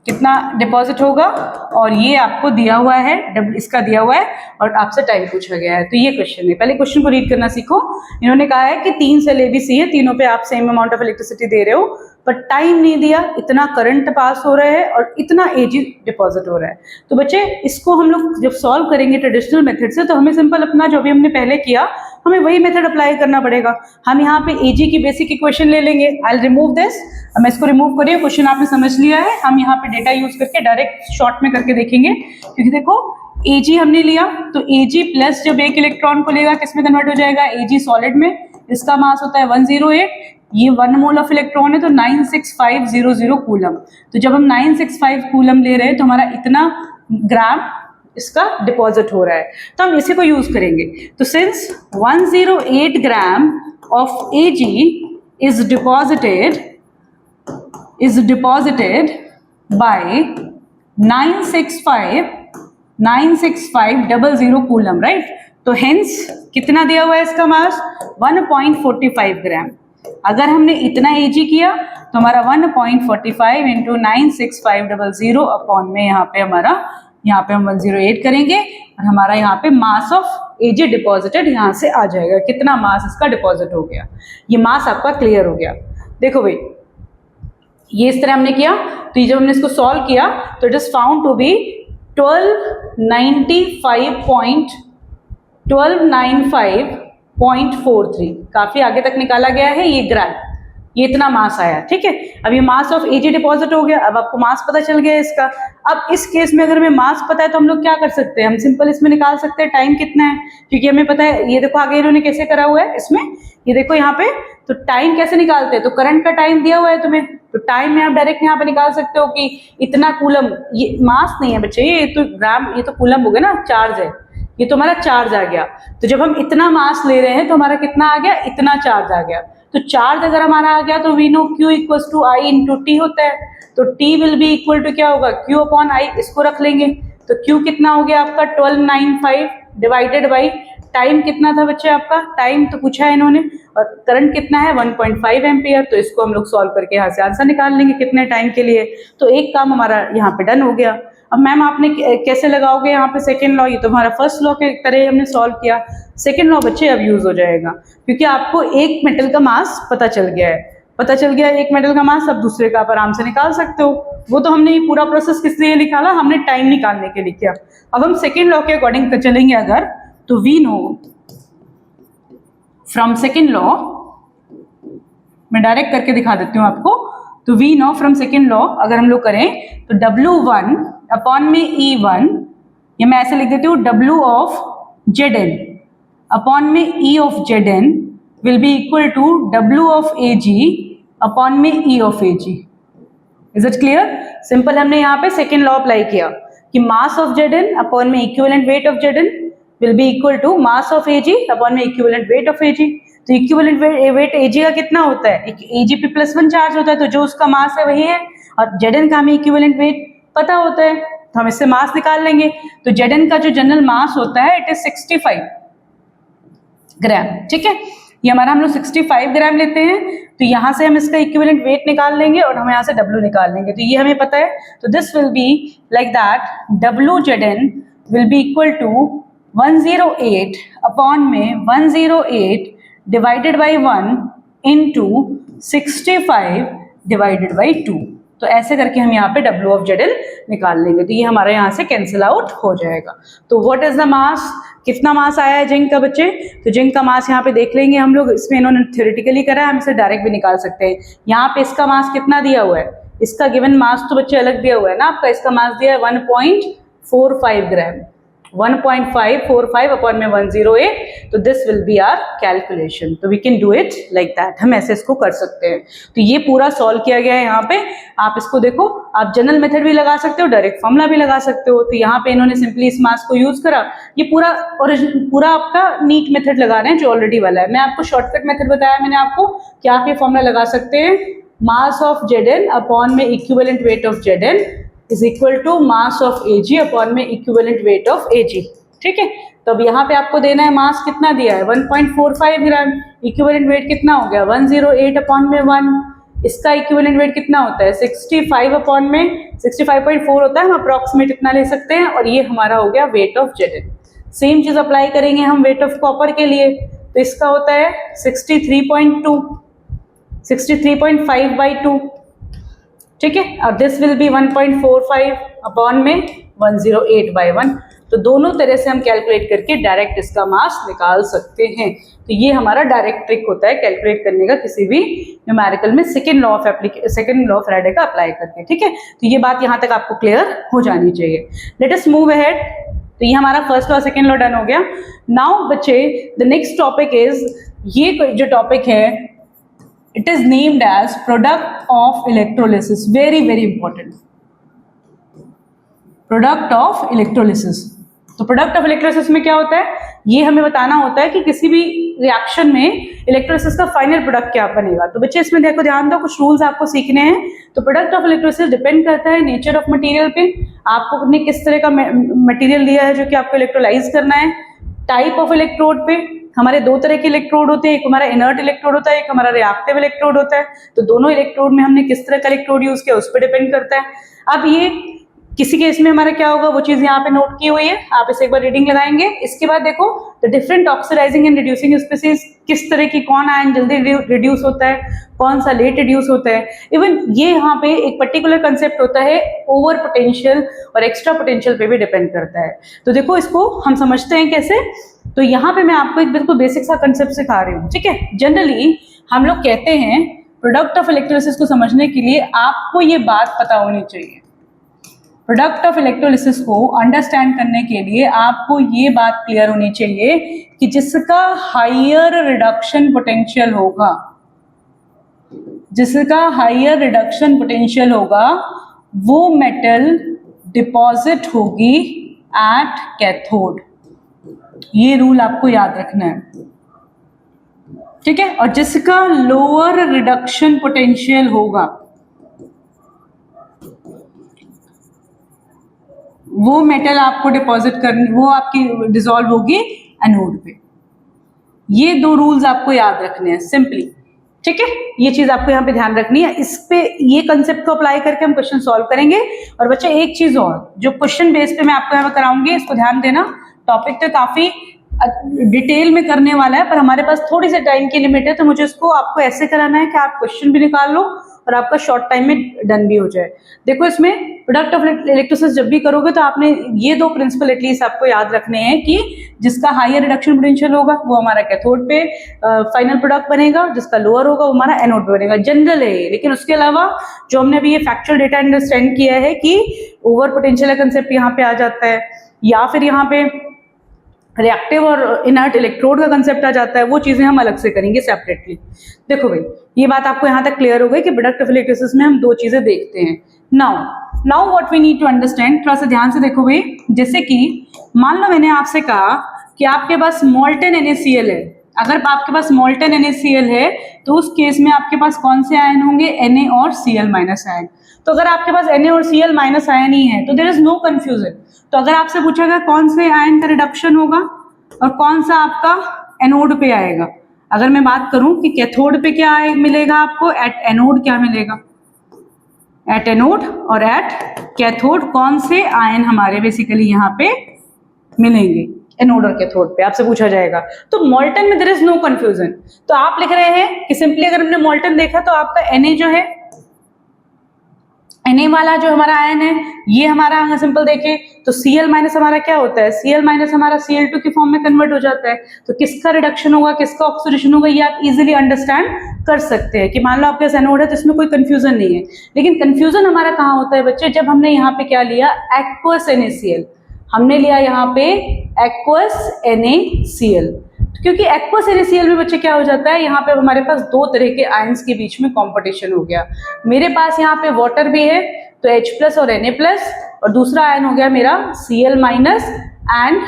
कितना डिपॉजिट होगा, और ये आपको दिया हुआ है, इसका दिया हुआ है और आपसे टाइम पूछा गया है। तो ये क्वेश्चन है, पहले क्वेश्चन को रीड करना सीखो। इन्होंने कहा है कि 3 सेल ABC है, तीनों पे आप सेम अमाउंट ऑफ इलेक्ट्रिसिटी दे रहे हो, पर टाइम नहीं दिया, इतना करंट पास हो रहा है और इतना Ag डिपॉजिट हो रहा है। तो बच्चे इसको हम लोग जब सॉल्व करेंगे ट्रेडिशनल मेथड से, तो हमें सिंपल अपना जो भी हमने पहले किया हमें वही मेथड अप्लाई करना पड़ेगा। हम यहाँ पे Ag की बेसिक इक्वेशन ले लेंगे। आई विल रिमूव दिस, मैं इसको रिमूव करिए, क्वेश्चन आपने समझ लिया है। हम यहाँ पे डेटा यूज करके डायरेक्ट शॉर्ट में करके देखेंगे, क्योंकि देखो Ag हमने लिया तो Ag प्लस जब एक इलेक्ट्रॉन को लेगा किस में कन्वर्ट हो जाएगा, Ag सॉलिड में, इसका मास होता है 108, ये 1 मोल ऑफ इलेक्ट्रॉन है तो 96500 कूलम। तो जब हम 965 कूलम ले रहे हैं तो हमारा इतना ग्राम इसका डिपॉजिट हो रहा है, तो हम इसी को यूज करेंगे। तो since 108 gram of Ag is deposited by 96500 coulomb, right. तो हेंस कितना दिया हुआ है इसका मास, 1.45 ग्राम। अगर हमने इतना Ag किया तो हमारा 1.45 इंटू 96500 अपॉन में यहाँ पे हम 108 करेंगे और हमारा यहाँ पे मास ऑफ Ag डिपॉजिटेड यहाँ से आ जाएगा, कितना मास इसका डिपॉजिट हो गया। ये मास आपका क्लियर हो गया। देखो भाई, ये इस तरह हमने किया, तो ये जब हमने इसको सॉल्व किया तो it is found to be 1295.43, काफी आगे तक निकाला गया है ये ग्राफ, ये इतना मास आया, ठीक है। अब ये मास ऑफ Ag डिपॉजिट हो गया, अब आपको मास पता चल गया इसका। अब इस केस में अगर हमें मास पता है तो हम लोग क्या कर सकते हैं, हम सिंपल इसमें निकाल सकते हैं टाइम कितना है, क्योंकि हमें पता है। ये देखो आगे इन्होंने कैसे करा हुआ है इसमें, ये देखो यहाँ पे, तो टाइम कैसे निकालते हैं, तो करंट का टाइम दिया हुआ है तुम्हें, तो टाइम में आप डायरेक्ट यहाँ पे निकाल सकते हो कि इतना कूलम, ये मास नहीं है बच्चे, ये तो ग्राम, ये तो कूलम हो गया ना, चार्ज है, ये तो हमारा चार्ज आ गया। तो जब हम इतना मास ले रहे हैं तो हमारा कितना आ गया, इतना चार्ज आ गया। तो चार्ज अगर हमारा आ गया तो we know Q equals to I into T होता है, तो T will be equal to क्या होगा, Q अपॉन I, इसको रख लेंगे। तो Q कितना हो गया आपका 1295 डिवाइडेड बाई टाइम कितना था बच्चे आपका, टाइम तो पूछा है इन्होंने, और करंट कितना है 1.5 एम्पियर। तो इसको हम लोग सॉल्व करके यहाँ से आंसर निकाल लेंगे कितने टाइम के लिए। तो एक काम हमारा यहाँ पे डन हो गया। अब मैम आपने कैसे लगाओगे यहाँ पे सेकेंड लॉ? ये तो हमारा फर्स्ट लॉ के तरह हमने सॉल्व किया। सेकेंड लॉ बच्चे अब यूज हो जाएगा, क्योंकि आपको एक मेटल का मास पता चल गया है। पता चल गया एक मेटल का मास, अब दूसरे का आप आराम से निकाल सकते हो। वो तो हमने ये पूरा प्रोसेस किस लिए निकाला? हमने टाइम निकालने के लिए किया। अब हम सेकेंड लॉ के अकॉर्डिंग चलेंगे अगर, तो we know from second law, मैं डायरेक्ट करके दिखा देती हूँ आपको। तो we know from second law अगर हम लोग करें तो W1 अपॉन में E1, या मैं ऐसे लिख देती हूँ W ऑफ Zn अपॉन में E of Zn will be equal to W of Ag upon में E of Ag। Is it clear? Simple हमने यहाँ पे सेकेंड लॉ अप्लाई किया कि मास ऑफ Zn अपॉन में equivalent weight of Zn will be equal to mass of Ag upon में equivalent weight of Ag। तो equivalent weight Ag का कितना होता है? Ag पे +1 चार्ज होता है, तो जो उसका मास है वही है, और Zn का हमें इक्विवेलेंट वेट पता होता है, तो हम इससे मास निकाल लेंगे। तो Zn का जो जनरल मास होता है इट इज 65 ग्राम। ठीक है, ये हमारा हम लोग 65 ग्राम लेते हैं, तो यहाँ से हम इसका इक्विवेलेंट वेट निकाल लेंगे और हम यहाँ से W निकाल लेंगे, तो ये हमें पता है। तो this will be like that WZn will be equal to 108 upon में 108 divided by 1 into 65 divided by 2। तो ऐसे करके हम यहाँ पे W ऑफ Zn निकाल लेंगे, तो ये हमारे यहाँ से कैंसिल आउट हो जाएगा। तो व्हाट इज द मास? कितना मास आया है जिंक का बच्चे? तो जिंक का मास यहाँ पे देख लेंगे हम लोग, इसमें इन्होंने थ्योरेटिकली करा है, हम इसे डायरेक्ट भी निकाल सकते हैं। यहाँ पे इसका मास कितना दिया हुआ है? इसका गिवन मास तो बच्चे अलग दिया हुआ है ना आपका, इसका मास दिया है 1.45 ग्राम, 1.545 अपॉन में 108। तो this will be our calculation. तो we can do it like that, हम ऐसे इसको कर सकते हैं। तो ये पूरा सॉल्व किया गया है यहाँ पे। आप इसको देखो, आप जनरल मेथड भी लगा सकते हो, डायरेक्ट फॉर्मूला भी लगा सकते हो। तो यहाँ पे इन्होंने सिंपली इस मास को यूज करा। ये पूरा आपका नीट मेथड लगा रहे हैं जो ऑलरेडी वाला है। मैं आपको शॉर्टकट मेथड बताया मैंने आपको कि आप ये फॉर्मूला लगा सकते हैं, मास ऑफ Zn अपॉन में equivalent weight of Zn is equal to mass of Ag upon में इक्विवेलेंट वेट ऑफ Ag। ठीक है, तो अब यहाँ पे आपको देना है मास कितना दिया है 1.45 ग्राम, इक्विवेलेंट वेट कितना हो गया 108 अपॉन में 1, इसका इक्विवेलेंट वेट कितना होता है 65 अपॉन में 65.4 होता है, हम अप्रॉक्सीमेट इतना ले सकते हैं, और ये हमारा हो गया वेट ऑफ Zn। सेम चीज अप्लाई करेंगे हम वेट ऑफ कॉपर के लिए, तो इसका होता है 63.5 बाई 2। ठीक है, और दिस विल बी 1.45 अपॉन में 108 बाई 1। तो दोनों तरह से हम कैलकुलेट करके डायरेक्ट इसका मास निकाल सकते हैं। तो ये हमारा डायरेक्ट ट्रिक होता है कैलकुलेट करने का किसी भी न्यूमेरिकल में सेकेंड लॉ ऑफ फैराडे का अप्लाई करके। ठीक है, तो ये बात यहाँ तक आपको क्लियर हो जानी चाहिए। Let us move ahead. तो ये हमारा first law second law done हो गया। नाउ बच्चे द नेक्स्ट टॉपिक इज, ये जो टॉपिक है it is named as product of electrolysis, very important, product of electrolysis। तो प्रोडक्ट ऑफ इलेक्ट्रोलिसिस में क्या होता है, ये हमें बताना होता है कि किसी भी रिएक्शन में इलेक्ट्रोलिसिस का फाइनल प्रोडक्ट क्या बनेगा। तो बच्चे इसमें देखो ध्यान दो, कुछ रूल्स आपको सीखने हैं। तो प्रोडक्ट ऑफ इलेक्ट्रोलिसिस डिपेंड करता है नेचर ऑफ मटेरियल पे, आपको ने किस तरह का मटेरियल दिया है जो कि आपको इलेक्ट्रोलाइज करना है, टाइप ऑफ इलेक्ट्रोड पे। हमारे दो तरह के इलेक्ट्रोड होते हैं, एक हमारा इनर्ट इलेक्ट्रोड होता है, एक हमारा रिएक्टिव इलेक्ट्रोड होता है। तो दोनों इलेक्ट्रोड में हमने किस तरह का इलेक्ट्रोड यूज किया उस पर डिपेंड करता है। अब ये किसी केस में हमारा क्या होगा वो चीज यहाँ पे नोट की हुई है, आप इसे एक बार रीडिंग लगाएंगे। इसके बाद देखो the different oxidising and reducing species, किस तरह की कौन आयन जल्दी रिड्यूस होता है, कौन सा लेट रिड्यूस होता है। इवन ये यहाँ पे एक पर्टिकुलर कंसेप्ट होता है ओवर पोटेंशियल और एक्स्ट्रा पोटेंशियल पे भी डिपेंड करता है। तो देखो इसको हम समझते हैं कैसे। तो यहाँ पे मैं आपको एक बिल्कुल बेसिक सा कंसेप्ट सिखा रही हूँ। ठीक है, जनरली हम लोग कहते हैं प्रोडक्ट ऑफ इलेक्ट्रोलिसिस को समझने के लिए आपको ये बात पता होनी चाहिए। प्रोडक्ट ऑफ इलेक्ट्रोलिसिस को अंडरस्टैंड करने के लिए आपको ये बात क्लियर होनी चाहिए कि जिसका हायर रिडक्शन पोटेंशियल होगा, जिसका हायर रिडक्शन पोटेंशियल होगा वो मेटल डिपॉजिट होगी एट कैथोड। ये रूल आपको याद रखना है। ठीक है, और जिसका लोअर रिडक्शन पोटेंशियल होगा वो मेटल आपको डिपॉजिट करनी, वो आपकी डिसॉल्व होगी एनोड पे। ये दो रूल्स आपको याद रखने हैं सिंपली। ठीक है, ये चीज आपको यहाँ पे ध्यान रखनी है। इस पे ये कंसेप्ट को अप्लाई करके हम क्वेश्चन सॉल्व करेंगे। और बच्चे एक चीज और जो क्वेश्चन बेस पे मैं आपको यहाँ पे कराऊंगी, इसको ध्यान देना। टॉपिक तो काफी डिटेल में करने वाला है, पर हमारे पास थोड़ी सी टाइम की लिमिट है, तो मुझे इसको आपको ऐसे कराना है कि आप क्वेश्चन भी निकाल लो और आपका शॉर्ट टाइम में डन भी हो जाए। देखो, इसमें प्रोडक्ट ऑफ इलेक्ट्रोसिस जब भी करोगे तो आपने ये दो प्रिंसिपल एटलीस्ट आपको याद रखने हैं कि जिसका हायर रिडक्शन पोटेंशियल होगा वो हमारा कैथोड पे फाइनल प्रोडक्ट बनेगा, जिसका लोअर होगा वो हमारा एनोड पे बनेगा। जनरल है ये, लेकिन उसके अलावा जो हमने अभी ये फैक्चुअल डेटा अंडरस्टैंड किया है कि ओवर पोटेंशियल कंसेप्ट यहाँ पे आ जाता है, या फिर यहाँ पे रिएक्टिव और इनर्ट इलेक्ट्रोड का कंसेप्ट आ जाता है, वो चीजें हम अलग से करेंगे सेपरेटली। देखो भाई, ये बात आपको यहाँ तक क्लियर हो गई कि प्रोडक्ट ऑफ इलेक्ट्रोसिस में हम दो चीजें देखते हैं। Now what we need to understand, थोड़ा सा ध्यान से देखो भाई। जैसे कि मान लो मैंने आपसे कहा कि आपके पास मोल्टेन NaCl है। अगर आपके पास मोल्टेन NaCl है तो उस केस में आपके पास कौन से आयन होंगे? Na और Cl माइनस आयन। तो अगर आपके पास Na और Cl माइनस आयन ही है तो देयर इज नो कंफ्यूजन। तो अगर आपसे पूछा गया कौन से आयन का रिडक्शन होगा और कौन सा आपका एनोड पे आएगा, अगर मैं बात करूं कि कैथोड पे क्या मिलेगा आपको, एट एनोड क्या मिलेगा, एट एनोड और एट कैथोड कौन से आयन हमारे बेसिकली यहाँ पे मिलेंगे, एनोड और कैथोड पे आपसे पूछा जाएगा। तो मोल्टन में देयर इज नो कंफ्यूजन। तो आप लिख रहे हैं कि सिंपली अगर हमने मोल्टन देखा तो आपका Na जो है, Na वाला जो हमारा आयन है ये हमारा अगर सिंपल देखें तो Cl माइनस हमारा क्या होता है, Cl माइनस हमारा Cl2 की फॉर्म में कन्वर्ट हो जाता है। तो किसका रिडक्शन होगा, किसका ऑक्सीडेशन होगा, ये आप इजीली अंडरस्टैंड कर सकते हैं कि मान लो आपके पास एनोड है तो इसमें कोई कंफ्यूजन नहीं है। लेकिन कंफ्यूजन हमारा कहाँ होता है बच्चे, जब हमने यहाँ पे क्या लिया, एक्वस NaCl। हमने लिया यहाँ पे एक्वस NaCl, क्योंकि एक्वस NaCl में बच्चे क्या हो जाता है, यहाँ पे हमारे पास दो तरह के आयंस के बीच में कंपटीशन हो गया। मेरे पास यहाँ पे वाटर भी है तो H+ और Na+, और दूसरा आयन हो गया मेरा Cl- एंड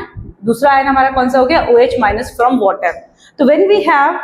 दूसरा आयन हमारा कौन सा हो गया, OH- फ्रॉम वाटर। तो when we have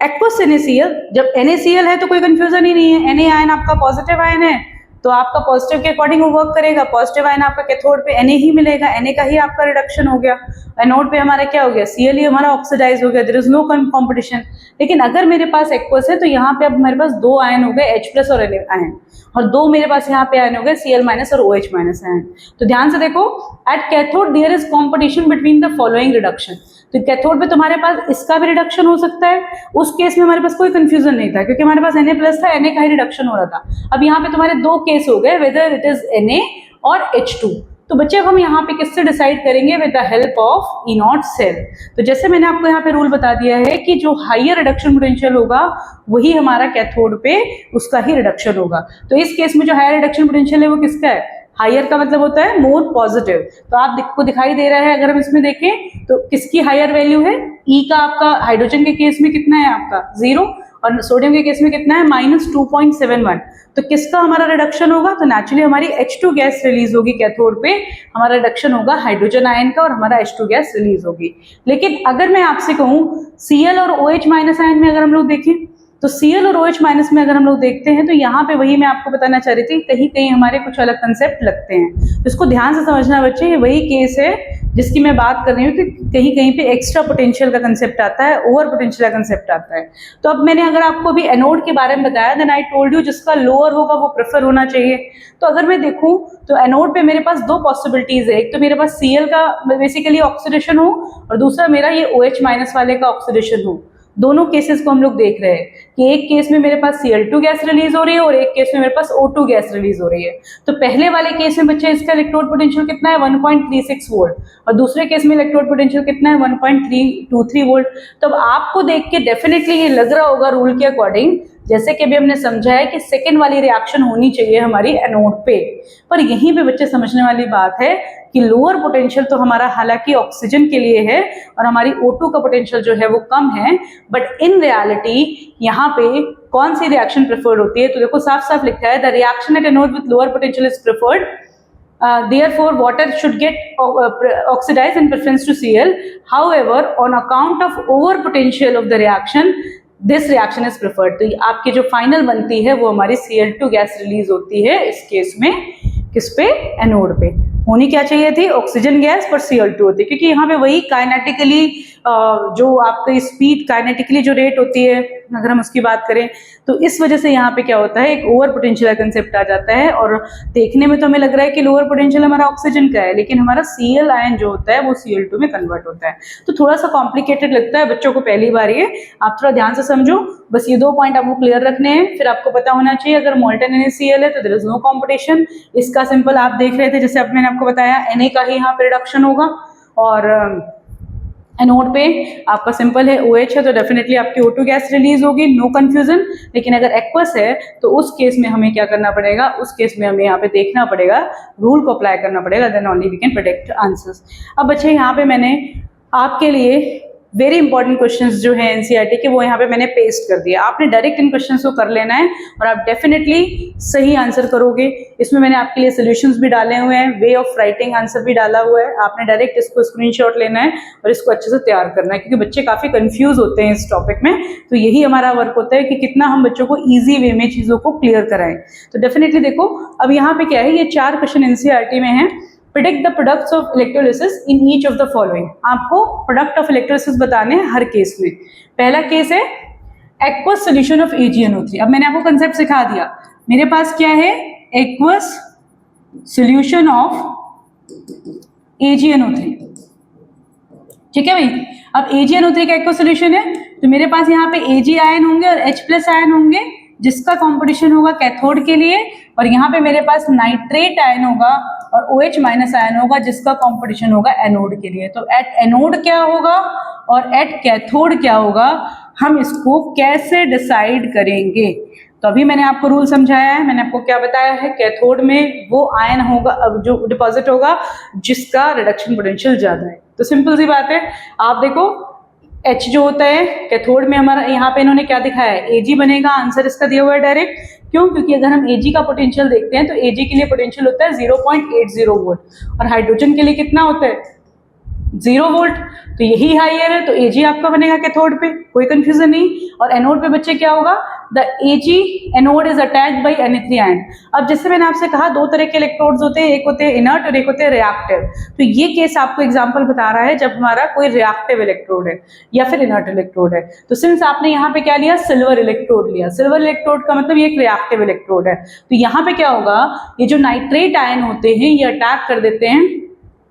aqueous NaCl, जब NaCl है तो कोई कंफ्यूजन ही नहीं है। Na आयन आपका पॉजिटिव आयन है तो आपका पॉजिटिव के अकॉर्डिंग वो वर्क करेगा। पॉजिटिव आयन आपका कैथोड पे Na ही मिलेगा, Na का ही आपका रिडक्शन हो गया। एनोड पे हमारा क्या हो गया, Cl ही हमारा ऑक्सीडाइज हो गया, देयर इज नो कॉम्पिटिशन। लेकिन अगर मेरे पास एक्वस है तो यहाँ पे अब मेरे पास दो आयन हो गए, H+ और Na आयन, और दो मेरे पास यहाँ पे आयन हो गए Cl- और OH- आयन। तो ध्यान से देखो, at cathode there is competition between the following reduction. तो कैथोड पे तुम्हारे पास इसका भी रिडक्शन हो सकता है। उस केस में हमारे पास कोई कंफ्यूजन नहीं था क्योंकि हमारे पास Na+ था, Na का ही रिडक्शन हो रहा था। अब यहाँ पे तुम्हारे दो केस हो गए, वेदर इट इज Na और H2। तो बच्चे अब हम यहाँ पे किससे डिसाइड करेंगे, with the help of E0 cell. तो जैसे मैंने आपको यहाँ पे रूल बता दिया है कि जो हायर रिडक्शन पोटेंशियल होगा वही हमारा कैथोड पे उसका ही रिडक्शन होगा। तो इस केस में जो हायर रिडक्शन पोटेंशियल है वो किसका है, हायर का मतलब होता है मोर पॉजिटिव। तो आपको दिखाई दे रहा है, अगर हम इसमें देखें तो किसकी हायर वैल्यू है, ई का आपका हाइड्रोजन के केस में कितना है आपका 0, और सोडियम के केस में कितना है -2.71। तो किसका हमारा रिडक्शन होगा, तो नेचुरली हमारी H2 गैस रिलीज होगी कैथोड पे, हमारा रिडक्शन होगा हाइड्रोजन आयन का और हमारा H2 गैस रिलीज होगी। लेकिन अगर मैं आपसे कहूं Cl और OH- आयन में अगर हम लोग देखें तो Cl और OH- में अगर हम लोग देखते हैं तो यहाँ पे वही मैं आपको बताना चाह रही थी, कहीं कहीं हमारे कुछ अलग कंसेप्ट लगते हैं। तो इसको ध्यान से समझना बच्चे, ये वही केस है जिसकी मैं बात कर रही हूँ कि कहीं कहीं पे एक्स्ट्रा पोटेंशियल का कंसेप्ट आता है, ओवर पोटेंशियल का कंसेप्ट आता है। तो अब मैंने अगर आपको अभी एनोड के बारे में बताया, देन आई टोल्ड यू जिसका लोअर होगा वो प्रेफर होना चाहिए। तो अगर मैं देखूं तो एनोड पे मेरे पास दो पॉसिबिलिटीज है, एक तो मेरे पास Cl का बेसिकली ऑक्सीडेशन हो और दूसरा मेरा ये OH- वाले का ऑक्सीडेशन हो। दोनों केसेस को हम लोग देख रहे हैं कि एक केस में मेरे पास Cl2 गैस रिलीज हो रही है और एक केस में मेरे पास O2 गैस रिलीज हो रही है। तो पहले वाले केस में बच्चे इसका इलेक्ट्रोड पोटेंशियल कितना है 1.36 वोल्ट और दूसरे केस में इलेक्ट्रोड पोटेंशियल कितना है 1.323 वोल्ट। तो अब आपको देख के डेफिनेटली ये लग रहा होगा रूल के अकॉर्डिंग, जैसे कि अभी हमने समझा है कि सेकेंड वाली रिएक्शन होनी चाहिए हमारी एनोड पे। पर यहीं पे बच्चे समझने वाली बात है कि लोअर पोटेंशियल तो हमारा हालांकि ऑक्सीजन के लिए है और हमारी O2 का पोटेंशियल जो है वो कम है, बट इन रियलिटी यहाँ पे कौन सी रिएक्शन प्रेफर्ड होती है, तो देखो साफ साफ लिखा है the reaction at anode with lower potential is preferred, therefore water should get oxidized in preference to Cl. However, on account of over potential of the reaction, this reaction is preferred. तो आपकी जो final बनती है वो हमारी Cl2 gas release होती है इस केस में, किस पे, एनोड पे। होनी क्या चाहिए थी, ऑक्सीजन गैस, पर Cl2 होती है, क्योंकि यहाँ पे वही काइनेटिकली जो आपकी स्पीड काइनेटिकली जो रेट होती है अगर हम उसकी बात करें तो इस वजह से यहाँ पे क्या होता है, एक ओवर पोटेंशियल कंसेप्ट आ जाता है। और देखने में तो हमें लग रहा है कि लोअर पोटेंशियल हमारा ऑक्सीजन का है, लेकिन हमारा Cl आयन जो होता है वो Cl2 में कन्वर्ट होता है। तो थोड़ा सा कॉम्प्लिकेटेड लगता है बच्चों को पहली बार ये, आप थोड़ा ध्यान से समझो। बस ये 2 पॉइंट आपको क्लियर रखने हैं। फिर आपको पता होना चाहिए अगर मोल्टन NaCl है तो देयर इज नो कॉम्पिटिशन। इसका सिंपल आप देख रहे थे, जैसे अब मैंने आपको बताया Na का ही यहाँ पे रिडक्शन होगा, और एनोड पे आपका सिंपल है OH है तो डेफिनेटली आपकी O2 गैस रिलीज होगी, नो कंफ्यूजन। लेकिन अगर एक्वस है तो उस केस में हमें क्या करना पड़ेगा, उस केस में हमें यहाँ पे देखना पड़ेगा, रूल को अप्लाई करना पड़ेगा, then only we can predict answers. अब बच्चे यहाँ पे मैंने आपके लिए वेरी इंपॉर्टेंट क्वेश्चंस जो है एनसीईआरटी के वो यहाँ पे मैंने पेस्ट कर दिया। आपने डायरेक्ट इन क्वेश्चंस को कर लेना है और आप डेफिनेटली सही आंसर करोगे। इसमें मैंने आपके लिए सॉल्यूशंस भी डाले हुए हैं, वे ऑफ राइटिंग आंसर भी डाला हुआ है। आपने डायरेक्ट इसको स्क्रीनशॉट लेना है और इसको अच्छे से तैयार करना है, क्योंकि बच्चे काफी कंफ्यूज होते हैं इस टॉपिक में। तो यही हमारा वर्क होता है कि कितना हम बच्चों को ईजी वे में चीजों को क्लियर कराएं। तो डेफिनेटली देखो, अब यहाँ पे क्या है, ये 4 क्वेश्चन एनसीईआरटी में है। Predict the products of electrolysis in each of the following. आपको प्रोडक्ट ऑफ इलेक्ट्रोलिसिस बताने हैं हर केस में। पहला केस है एक्वस सोल्यूशन ऑफ AgNO3। अब मैंने आपको कंसेप्ट सिखा दिया। मेरे पास क्या है, एक्वस सोल्यूशन ऑफ AgNO3, ठीक है भाई। अब AgNO3 का एक्वस सोल्यूशन है तो मेरे पास यहाँ पे Ag आयन होंगे और H+ आयन होंगे, जिसका कॉम्पिटिशन होगा कैथोड के लिए, और यहाँ पे मेरे पास नाइट्रेट आयन होगा और OH- आयन होगा, जिसका कंपटीशन होगा एनोड के लिए। तो एट एनोड क्या होगा और एट कैथोड क्या होगा, हम इसको कैसे डिसाइड करेंगे। तो अभी मैंने आपको रूल समझाया है, मैंने आपको क्या बताया है, कैथोड में वो आयन होगा अब जो डिपॉजिट होगा जिसका रिडक्शन पोटेंशियल ज्यादा है। तो सिंपल सी बात है, आप देखो H जो होता है कैथोड में हमारा, यहाँ पे इन्होंने क्या दिखाया है, Ag बनेगा। आंसर इसका दिया हुआ है डायरेक्ट, क्यों, क्योंकि अगर हम Ag का पोटेंशियल देखते हैं तो Ag के लिए पोटेंशियल होता है 0.80 वोल्ट और हाइड्रोजन के लिए कितना होता है 0 वोल्ट। तो यही हाइयर है तो Ag आपका बनेगा कैथोड पे, कोई कंफ्यूजन नहीं। और एनोड पे बच्चे क्या होगा, the Ag anode is attached bye Na3 ion. अब जैसे मैंने आपसे कहा 2 तरह के इलेक्ट्रोड्स होते हैं, एक होते हैं इनर्ट और एक होते हैं रिएक्टिव। तो ये केस आपको एग्जांपल बता रहा है जब हमारा कोई रिएक्टिव इलेक्ट्रोड है या फिर इनर्ट इलेक्ट्रोड है। तो सिंस आपने यहाँ पे क्या लिया, सिल्वर इलेक्ट्रोड लिया, सिल्वर इलेक्ट्रोड का मतलब ये एक रिएक्टिव इलेक्ट्रोड है। तो यहाँ पे क्या होगा, ये जो नाइट्रेट आयन होते हैं ये अटैक कर देते हैं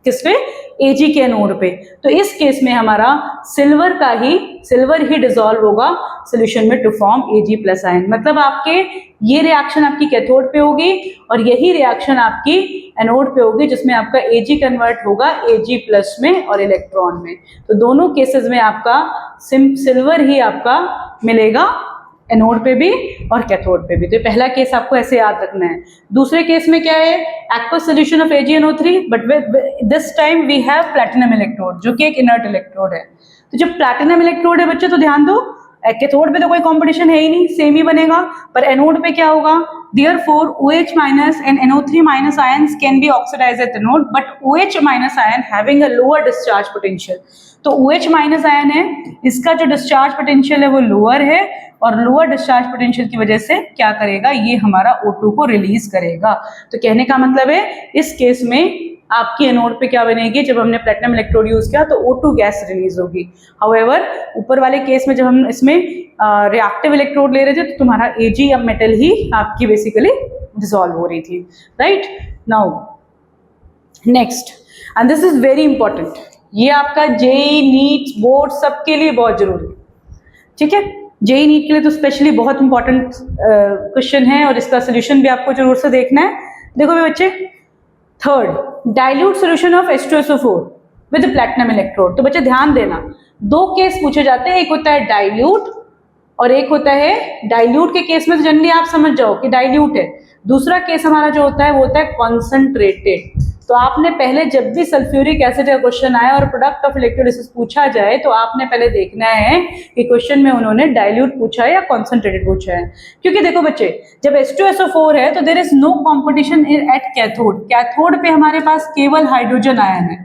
किस पे, Ag के एनोड पे। तो इस केस में हमारा सिल्वर ही डिसॉल्व होगा सॉल्यूशन में टू फॉर्म Ag+ आयन। मतलब आपके ये रिएक्शन आपकी कैथोड पे होगी और यही रिएक्शन आपकी एनोड पे होगी, जिसमें आपका Ag कन्वर्ट होगा Ag+ में और इलेक्ट्रॉन में। तो दोनों केसेस में आपका सिल्वर ही आपका मिलेगा, एनोड पे भी और कैथोड पे भी। तो पहला केस आपको ऐसे याद रखना है। दूसरे केस में क्या है, aqueous solution of AgNO3 but this time we have platinum electrode जो कि एक इनर्ट इलेक्ट्रोड है। तो जब प्लैटिनम इलेक्ट्रोड है बच्चे तो ध्यान दो, कैथोड पे तो कोई कंपटीशन है ही नहीं, सेम ही बनेगा, पर एनोड पे क्या होगा, therefore OH- and NO3- ions can be oxidized at anode, but OH- ion having a lower discharge potential। तो OH- आयन है, इसका जो डिस्चार्ज पोटेंशियल है वो लोअर है और लोअर डिस्चार्ज पोटेंशियल की वजह से क्या करेगा, ये हमारा O2 को रिलीज करेगा। तो कहने का मतलब है इस केस में आपकी एनोड पे क्या बनेगी, जब हमने प्लैटिनम इलेक्ट्रोड यूज किया तो O2 गैस रिलीज होगी। हाउएवर ऊपर वाले केस में जब हम इसमें रिएक्टिव इलेक्ट्रोड ले रहे थे तो तुम्हारा Ag या मेटल ही आपकी बेसिकली डिसॉल्व हो रही थी, right. Now next, and this is very important, ये आपका जेईई नीट बोर्ड सबके लिए बहुत जरूरी है, ठीक है। जेईई नीट के लिए तो स्पेशली बहुत इंपॉर्टेंट क्वेश्चन है और इसका सोल्यूशन भी आपको जरूर से देखना है। देखो मेरे बच्चे, third, dilute solution of H2SO4 with platinum electrode. तो बच्चे ध्यान देना, 2 केस पूछे जाते हैं, एक होता है डाइल्यूट और एक होता है, डाइल्यूट के केस में तो जनरली आप समझ जाओ कि डाइल्यूट है। दूसरा केस हमारा जो होता है वो होता है कॉन्सेंट्रेटेड। तो आपने पहले जब भी सल्फ्यूरिक एसिड का क्वेश्चन आया और प्रोडक्ट ऑफ इलेक्ट्रोलिसिस पूछा जाए तो आपने पहले देखना है कि क्वेश्चन में उन्होंने डाइल्यूट पूछा है या कॉन्सेंट्रेटेड पूछा है। क्योंकि देखो बच्चे, जब H2SO4 है तो there is no competition at cathode. Cathode पे हमारे पास केवल हाइड्रोजन आयन है,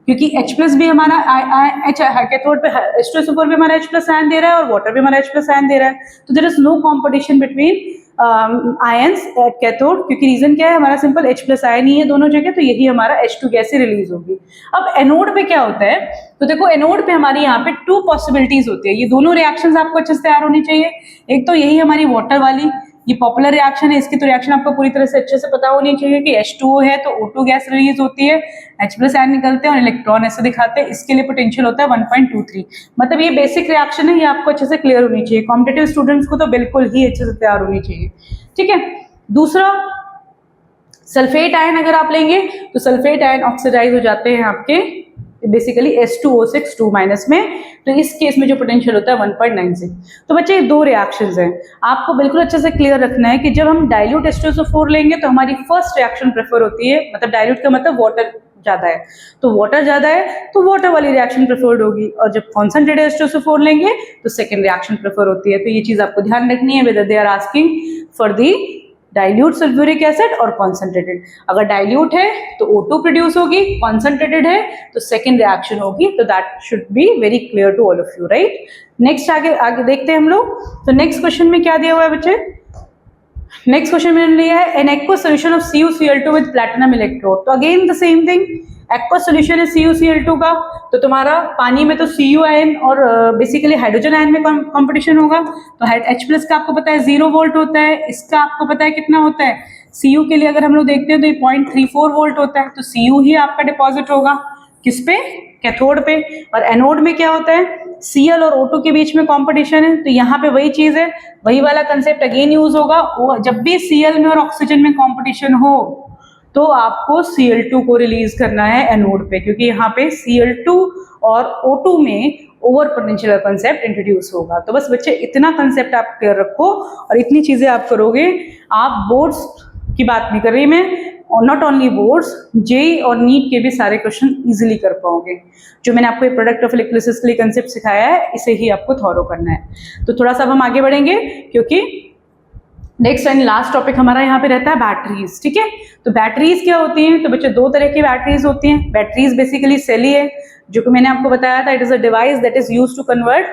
क्योंकि H+ भी हमारा कैथोड पे H2SO4 भी हमारा H+ आयन दे रहा है और वाटर भी हमारा H+ आयन दे रहा है। तो there is no competition between ions at cathode, क्योंकि रीजन क्या है, हमारा सिंपल H+ आयन ही है दोनों जगह, तो यही हमारा H2 गैस से रिलीज होगी। अब एनोड पे क्या होता है, तो देखो एनोड पे हमारी यहाँ पे 2 पॉसिबिलिटीज होती है। ये दोनों रिएक्शंस आपको अच्छे से तैयार होनी चाहिए। एक तो यही हमारी वाटर वाली, ये पॉपुलर रिएक्शन है, इसकी तो रिएक्शन आपको पूरी तरह से अच्छे से पता होनी चाहिए कि H2O है तो O2 गैस रिलीज होती है, H+ आयन निकलते हैं और इलेक्ट्रॉन ऐसे दिखाते हैं। इसके लिए पोटेंशियल होता है 1.23। मतलब ये बेसिक रिएक्शन है, ये आपको अच्छे से क्लियर होनी चाहिए। कॉम्पिटिटिव स्टूडेंट्स को तो बिल्कुल ही अच्छे से तैयार होनी चाहिए, ठीक है। दूसरा, सल्फेट आयन अगर आप लेंगे तो सल्फेट आयन ऑक्सीडाइज हो जाते हैं आपके बेसिकली H2O6 2- में, तो इस केस में जो पोटेंशियल होता है 1.96। तो बच्चे ये 2 रिएक्शंस हैं, आपको बिल्कुल अच्छे से क्लियर रखना है कि जब हम डाइल्यूट H2SO4 लेंगे तो हमारी फर्स्ट रिएक्शन प्रेफर होती है, मतलब डाइल्यूट का मतलब वाटर ज्यादा है, तो वाटर ज्यादा है तो वाटर वाली रिएक्शन प्रेफर्ड होगी, और जब कॉन्सेंट्रेटेड H2SO4 लेंगे तो सेकेंड रिएक्शन प्रेफर होती है। तो ये चीज आपको ध्यान रखनी है, whether they are asking for the dilute sulphuric acid और कॉन्सेंट्रेटेड। अगर डाइल्यूट है तो O2 प्रोड्यूस होगी, कॉन्सेंट्रेटेड है तो सेकेंड रिएक्शन होगी। तो that should be very clear to all of you, right. Next आगे देखते हैं हम लोग। तो नेक्स्ट क्वेश्चन में क्या दिया हुआ है बच्चे, नेक्स्ट क्वेश्चन में लिया है an aqueous solution of CuCl2 with platinum electrode. तो again the same thing, aqueous solution है CuCl2 का, तो तुम्हारा पानी में तो Cu आयन और बेसिकली हाइड्रोजन आयन में कंपटीशन होगा। तो H+ का आपको पता है 0 वोल्ट होता है, इसका आपको पता है कितना होता है, Cu के लिए अगर हम लोग देखते हैं तो ये 0.34 वोल्ट होता है। तो Cu ही आपका डिपॉजिट होगा किस पे, कैथोड पे। और एनोड में क्या होता है, Cl और O2 के बीच में कंपटीशन है, तो यहाँ पे वही चीज है, वही वाला कंसेप्ट अगेन यूज होगा। जब भी Cl में और ऑक्सीजन में कंपटीशन हो तो आपको Cl2 को रिलीज करना है एनोड पे, क्योंकि यहाँ पे Cl2 और O2 में ओवर पोटेंशियल कंसेप्ट इंट्रोड्यूस होगा। तो बस बच्चे इतना कंसेप्ट आप क्लियर रखो और इतनी चीजें आप करोगे। आप बोर्ड्स की बात नहीं कर रही मैं, और नॉट ओनली बोर्ड्स, जेई और नीट के भी सारे क्वेश्चन इजीली कर पाओगे। जो मैंने आपको प्रोडक्ट ऑफ इलेक्ट्रोलिसिस के लिए कंसेप्ट सिखाया है, इसे ही आपको थॉरो करना है। तो थोड़ा सा हम आगे बढ़ेंगे, क्योंकि नेक्स्ट एंड लास्ट टॉपिक हमारा यहाँ पे रहता है बैटरीज, ठीक है। तो बैटरीज क्या होती हैं, तो बच्चे 2 तरह की बैटरीज होती हैं। बैटरीज बेसिकली सेल ही है, जो कि मैंने आपको बताया था, it is a device that is used to convert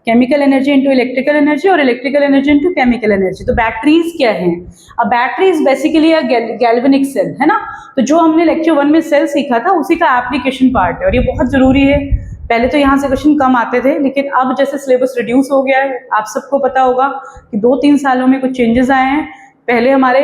chemical energy into electrical energy और electrical energy into chemical energy. तो बैटरीज क्या है, अब बैटरीज बेसिकली गैल्वेनिक सेल है ना। तो जो हमने लेक्चर 1 में सेल सीखा था उसी का एप्लीकेशन पार्ट है, और ये बहुत जरूरी है। पहले तो यहाँ से क्वेश्चन कम आते थे, लेकिन अब जैसे सिलेबस रिड्यूस हो गया है, आप सबको पता होगा कि 2-3 सालों में कुछ चेंजेस आए हैं। पहले हमारे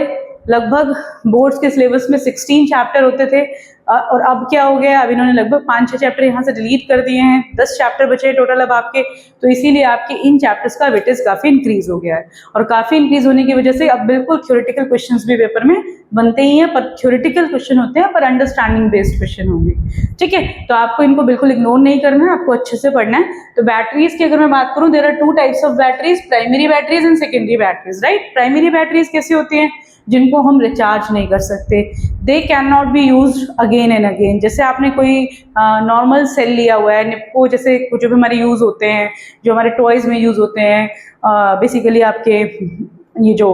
लगभग बोर्ड्स के सिलेबस में 16 चैप्टर होते थे, और अब क्या हो गया, अब इन्होंने लगभग 5-6 चैप्टर यहाँ से डिलीट कर दिए हैं, 10 चैप्टर बचे हैं टोटल अब आपके। तो इसीलिए आपके इन चैप्टर्स का वेटेज काफी इंक्रीज हो गया है, और काफी इंक्रीज होने की वजह से अब बिल्कुल थ्योरेटिकल क्वेश्चंस भी पेपर में बनते ही हैं, पर थ्योरेटिकल क्वेश्चन होते हैं, पर अंडरस्टैंडिंग बेस्ड क्वेश्चन होंगे, ठीक है। तो आपको इनको बिल्कुल इग्नोर नहीं करना है, आपको अच्छे से पढ़ना है। तो बैटरीज की अगर मैं बात करूं, there are 2 types of batteries, primary batteries and secondary batteries, right. Primary batteries कैसी होती हैं, जिनको हम रिचार्ज नहीं कर सकते, they cannot be used again and again. जैसे आपने कोई नॉर्मल सेल लिया हुआ है, निप्पो जैसे जो भी हमारे यूज होते हैं, जो हमारे टॉयज में यूज होते हैं, बेसिकली आपके ये जो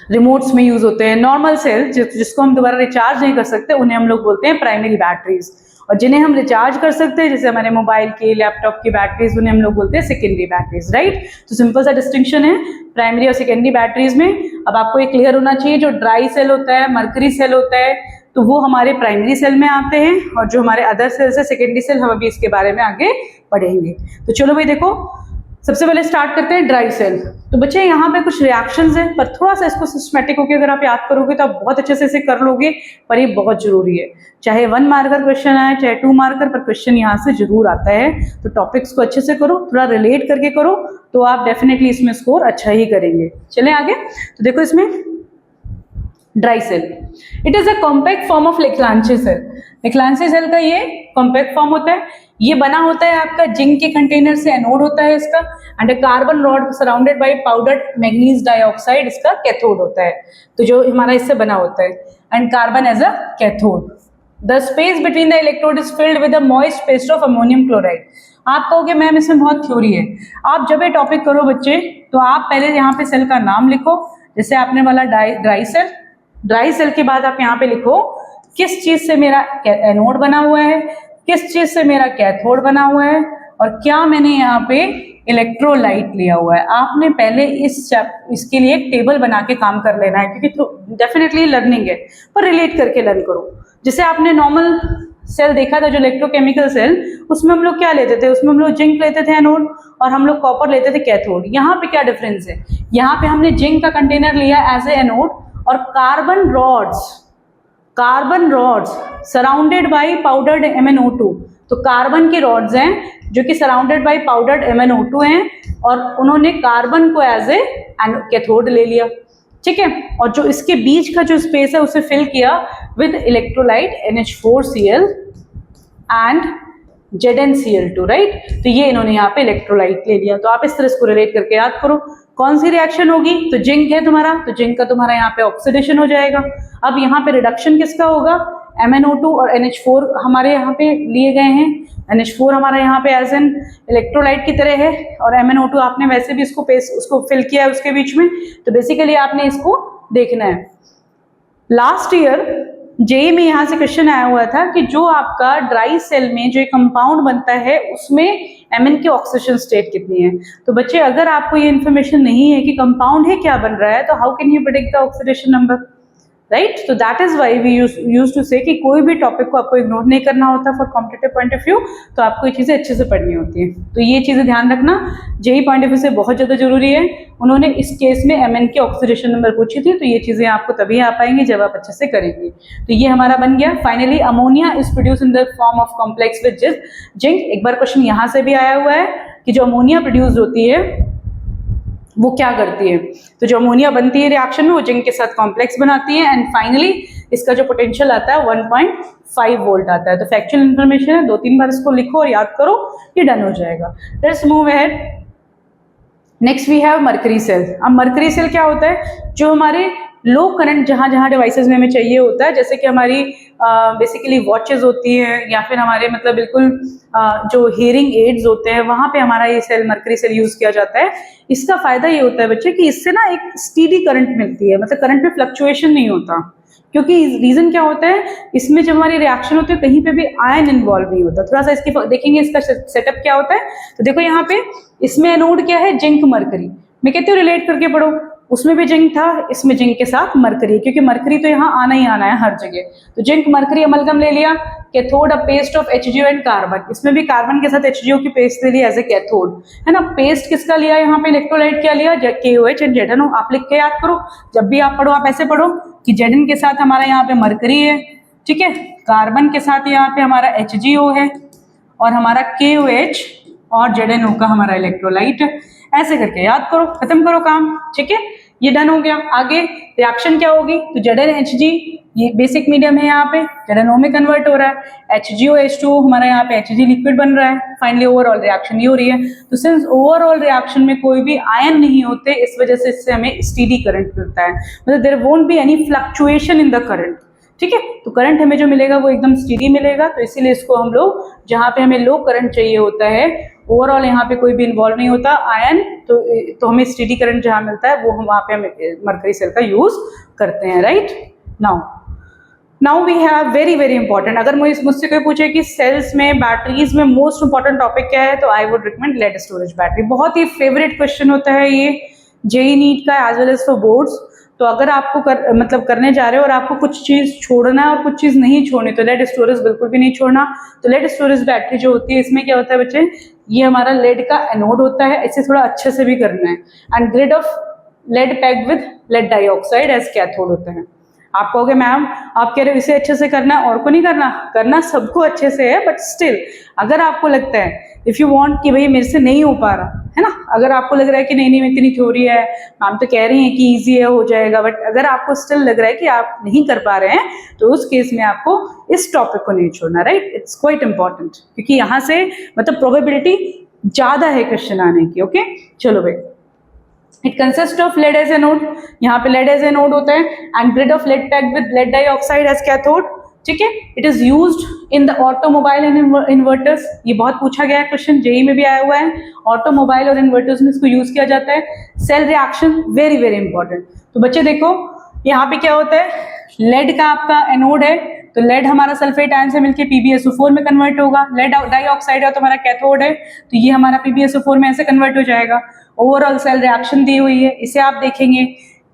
रिमोट्स में यूज होते हैं, नॉर्मल सेल जिसको हम दोबारा रिचार्ज नहीं कर सकते, उन्हें हम लोग बोलते हैं प्राइमरी बैटरीज। और जिन्हें हम रिचार्ज कर सकते हैं, जैसे हमारे मोबाइल की, लैपटॉप की बैटरीज, उन्हें हम लोग बोलते हैं सेकेंडरी बैटरीज, राइट। तो सिंपल सा डिस्टिंक्शन है प्राइमरी और सेकेंडरी बैटरीज में। अब आपको ये क्लियर होना चाहिए, जो ड्राई सेल होता है, मरकरी सेल होता है, तो वो हमारे प्राइमरी सेल में आते हैं, और जो हमारे अदर सेल्स है सेकेंडरी सेल, हम अभी इसके बारे में आगे पढ़ेंगे। तो चलो भाई देखो, सबसे पहले स्टार्ट करते हैं ड्राई सेल। तो बच्चे यहाँ पे कुछ रिएक्शंस हैं, पर थोड़ा सा इसको सिस्टमैटिक होकर अगर आप याद करोगे तो आप बहुत अच्छे से इसे कर लोगे, पर ये बहुत जरूरी है। चाहे 1 मार्कर क्वेश्चन आए, चाहे 2 मार्कर, पर क्वेश्चन यहाँ से जरूर आता है। तो टॉपिक्स को अच्छे से करो, थोड़ा रिलेट करके करो, तो आप डेफिनेटली इसमें स्कोर अच्छा ही करेंगे। चलें आगे। तो देखो इसमें dry cell, it is a compact form of Leclanche cell. Leclanche cell का ये कॉम्पैक्ट फॉर्म होता है, ये बना होता है आपका जिंक के कंटेनर से, एनोड होता है इसका, and a carbon rod surrounded by powdered manganese dioxide, इसका कैथोड होता है। तो जो हमारा इससे बना होता है, and carbon as a cathode. The space between the electrode is filled with a moist paste of ammonium chloride. आप कहोगे मैम इसमें बहुत थ्योरी है। आप जब ये टॉपिक करो बच्चे, तो आप पहले यहाँ पे सेल का नाम लिखो, जैसे आपने वाला ड्राई सेल, ड्राई सेल के बाद आप यहाँ पे लिखो किस चीज से मेरा एनोड बना हुआ है, किस चीज से मेरा कैथोड बना हुआ है, और क्या मैंने यहाँ पे इलेक्ट्रोलाइट लिया हुआ है। आपने पहले इसके लिए एक टेबल बना के काम कर लेना है, क्योंकि डेफिनेटली लर्निंग है, पर रिलेट करके लर्न करो। जैसे आपने नॉर्मल सेल देखा था जो इलेक्ट्रोकेमिकल सेल, उसमें हम लोग क्या लेते थे, उसमें हम लोग जिंक लेते थे एनोड और हम लोग कॉपर लेते थे कैथोड। यहाँ पे क्या डिफरेंस है, यहाँ पे हमने जिंक का कंटेनर लिया एज ए एनोड और carbon rods surrounded by powdered MnO2। तो कार्बन की रॉड्स हैं जो कि सराउंडेड बाई पाउडर्ड MnO2 हैं और उन्होंने कार्बन को एज ए कैथोड ले लिया, ठीक है। और जो इसके बीच का जो स्पेस है उसे फिल किया with electrolyte NH4Cl and ZnCl2, right. तो ये इन्होंने यहाँ पे इलेक्ट्रोलाइट ले लिया। तो आप इस तरह इसको रिलेट करके याद करो कौन सी रिएक्शन होगी, तो जिंक है तुम्हारा, तो जिंक का तुम्हारा यहाँ पे ऑक्सीडेशन हो जाएगा। अब यहाँ पे रिडक्शन किसका होगा, MnO2 और NH4 हमारे यहाँ पे लिए गए हैं। NH4 हमारा यहाँ पे एज एन इलेक्ट्रोलाइट की तरह है और MnO2 आपने वैसे भी उसको फिल किया है उसके बीच में। तो बेसिकली आपने इसको देखना है। लास्ट ईयर जेई में यहाँ से क्वेश्चन आया हुआ था कि जो आपका ड्राई सेल में जो कंपाउंड बनता है उसमें Mn की ऑक्सीडेशन स्टेट कितनी है। तो बच्चे अगर आपको ये इन्फॉर्मेशन नहीं है कि कंपाउंड है क्या बन रहा है, तो how can you predict the oxidation number, right. तो that is why we use to say कि कोई भी टॉपिक को आपको इग्नोर नहीं करना होता for competitive point of view. तो आपको ये चीजें अच्छे से पढ़नी होती है। तो ये चीजें ध्यान रखना, जेई पॉइंट ऑफ व्यू से बहुत ज्यादा जरूरी है। उन्होंने इस केस में Mn की ऑक्सीडेशन नंबर पूछी थी, तो ये चीजें आपको तभी आ पाएंगी जब आप अच्छे से करेंगे। तो ये हमारा बन गया। Finally ammonia is produce in the form of complex with zinc. एक बार क्वेश्चन यहाँ से भी आया हुआ है कि जो अमोनिया प्रोड्यूस होती है वो क्या करती है। तो जो अमोनिया बनती है रिएक्शन में वो जिंक के साथ कॉम्प्लेक्स बनाती है एंड फाइनली इसका जो पोटेंशियल आता है 1.5 वोल्ट आता है। तो फैक्चुअल इन्फॉर्मेशन है, 2-3 बार इसको लिखो और याद करो, ये डन हो जाएगा। Let's move ahead. Next we have mercury cell. अब मरकरी सेल क्या होता है, जो हमारे लो करंट जहाँ जहाँ डिवाइसेस में हमें चाहिए होता है, जैसे कि हमारी बेसिकली वॉचेस होती हैं या फिर हमारे मतलब बिल्कुल जो हियरिंग एड्स होते हैं, वहाँ पे हमारा ये सेल मरकरी सेल यूज किया जाता है। इसका फायदा ये होता है बच्चे कि इससे ना एक स्टीडी करंट मिलती है, मतलब करंट में फ्लक्चुएशन नहीं होता। क्योंकि रीजन क्या होता है, इसमें जब हमारी रिएक्शन होती है कहीं पे भी आयन इन्वॉल्व नहीं होता। थोड़ा सा इसकी देखेंगे इसका सेटअप क्या होता है। तो देखो यहाँ पे इसमें एनोड क्या है, जिंक मरकरी। मैं कहती हूँ रिलेट करके पढ़ो, उसमें भी जिंक था, इसमें जिंक के साथ मरकरी, क्योंकि मरकरी तो यहाँ आना ही आना है हर जगह। तो जिंक मरकरी अमलगम ले लिया, cathode a paste of HGO and carbon. इसमें भी कार्बन के साथ HGO की पेस्ट ले लिया एज ए कैथोड, है ना। पेस्ट किसका लिया यहाँ पे, इलेक्ट्रोलाइट क्या लिया, KOH एंड ZnO। आप लिख के याद करो, जब भी आप पढ़ो आप ऐसे पढ़ो कि Zn के साथ हमारा यहाँ पे मरकरी है, ठीक है, कार्बन के साथ यहाँ पे हमारा HGO है और हमारा KOH और ZnO का हमारा इलेक्ट्रोलाइट है। ऐसे करके याद करो, खत्म करो काम, ठीक है। ये डन हो गया। आगे रिएक्शन क्या होगी, तो ZnHg ये बेसिक मीडियम है, यहाँ पे ZnO में कन्वर्ट हो रहा है, HgOH2 हमारा यहाँ पे Hg लिक्विड बन रहा है। फाइनली ओवरऑल रिएक्शन ये हो रही है। तो सिंस ओवरऑल रिएक्शन में कोई भी आयन नहीं होते, इस वजह से इससे हमें स्टीडी करंट मिलता है, मतलब there won't be any fluctuation in the current, ठीक है। तो करंट हमें जो मिलेगा वो एकदम स्टीडी मिलेगा। तो इसीलिए इसको हम लोग, जहाँ पे हमें लो करंट चाहिए होता है, ओवरऑल यहाँ पे कोई भी इन्वॉल्व नहीं होता आयन, तो हमें स्टीडी करंट जहाँ मिलता है वो हम वहाँ पे हम मरकरी सेल का यूज करते हैं, right. Now we have very very important. अगर मुझसे कोई पूछे कि सेल्स में, बैटरीज में मोस्ट इंपॉर्टेंट टॉपिक क्या है, तो I would recommend lead storage battery. बहुत ही फेवरेट क्वेश्चन होता है ये जेई नीट का as well as for boards. तो अगर आपको करने जा रहे हो और आपको कुछ चीज छोड़ना है और कुछ चीज नहीं छोड़नी, तो लेड स्टोरेज बिल्कुल भी नहीं छोड़ना। तो लेड स्टोरेज बैटरी जो होती है, इसमें क्या होता है बच्चे, ये हमारा लेड का एनोड होता है, इसे थोड़ा अच्छे से भी करना है। And grid of lead packed with lead dioxide as cathode होता है। आप कहोगे मैम आप कह रहे हो इसे अच्छे से करना है और को नहीं करना सबको अच्छे से है, बट स्टिल अगर आपको लगता है इफ यू वांट कि भाई मेरे से नहीं हो पा रहा है ना, अगर आपको लग रहा है कि नहीं इतनी थ्योरी है, मैम तो कह रही हैं कि इजी है, हो जाएगा, बट अगर आपको स्टिल लग रहा है कि आप नहीं कर पा रहे हैं, तो उस केस में आपको इस टॉपिक को नहीं छोड़ना, राइट। इट्स क्वाइट इंपॉर्टेंट, क्योंकि यहाँ से मतलब प्रोबेबिलिटी ज्यादा है क्वेश्चन आने की। ओके चलो भाई, it consist of lead as anode, यहाँ पे लेड एज एनोड होता है, and grid of lead packed with lead dioxide as cathode, ठीक है। It is used in the automobile and inverters. ये बहुत पूछा गया है क्वेश्चन, जेई में भी आया हुआ है। ऑटोमोबाइल और इन्वर्टर्स में इसको यूज किया जाता है। Cell reaction very very important. तो बच्चे देखो यहाँ पे क्या होता है, लेड का आपका एनोड है, तो लेड हमारा सल्फेट आयन से मिलकर PbSO4 में कन्वर्ट होगा, लेड डाइऑक्साइड है तो हमारा कैथोड है, तो ये हमारा PbSO4 में ऐसे कन्वर्ट हो जाएगा। ओवरऑल सेल रिएक्शन दी हुई है, इसे आप देखेंगे,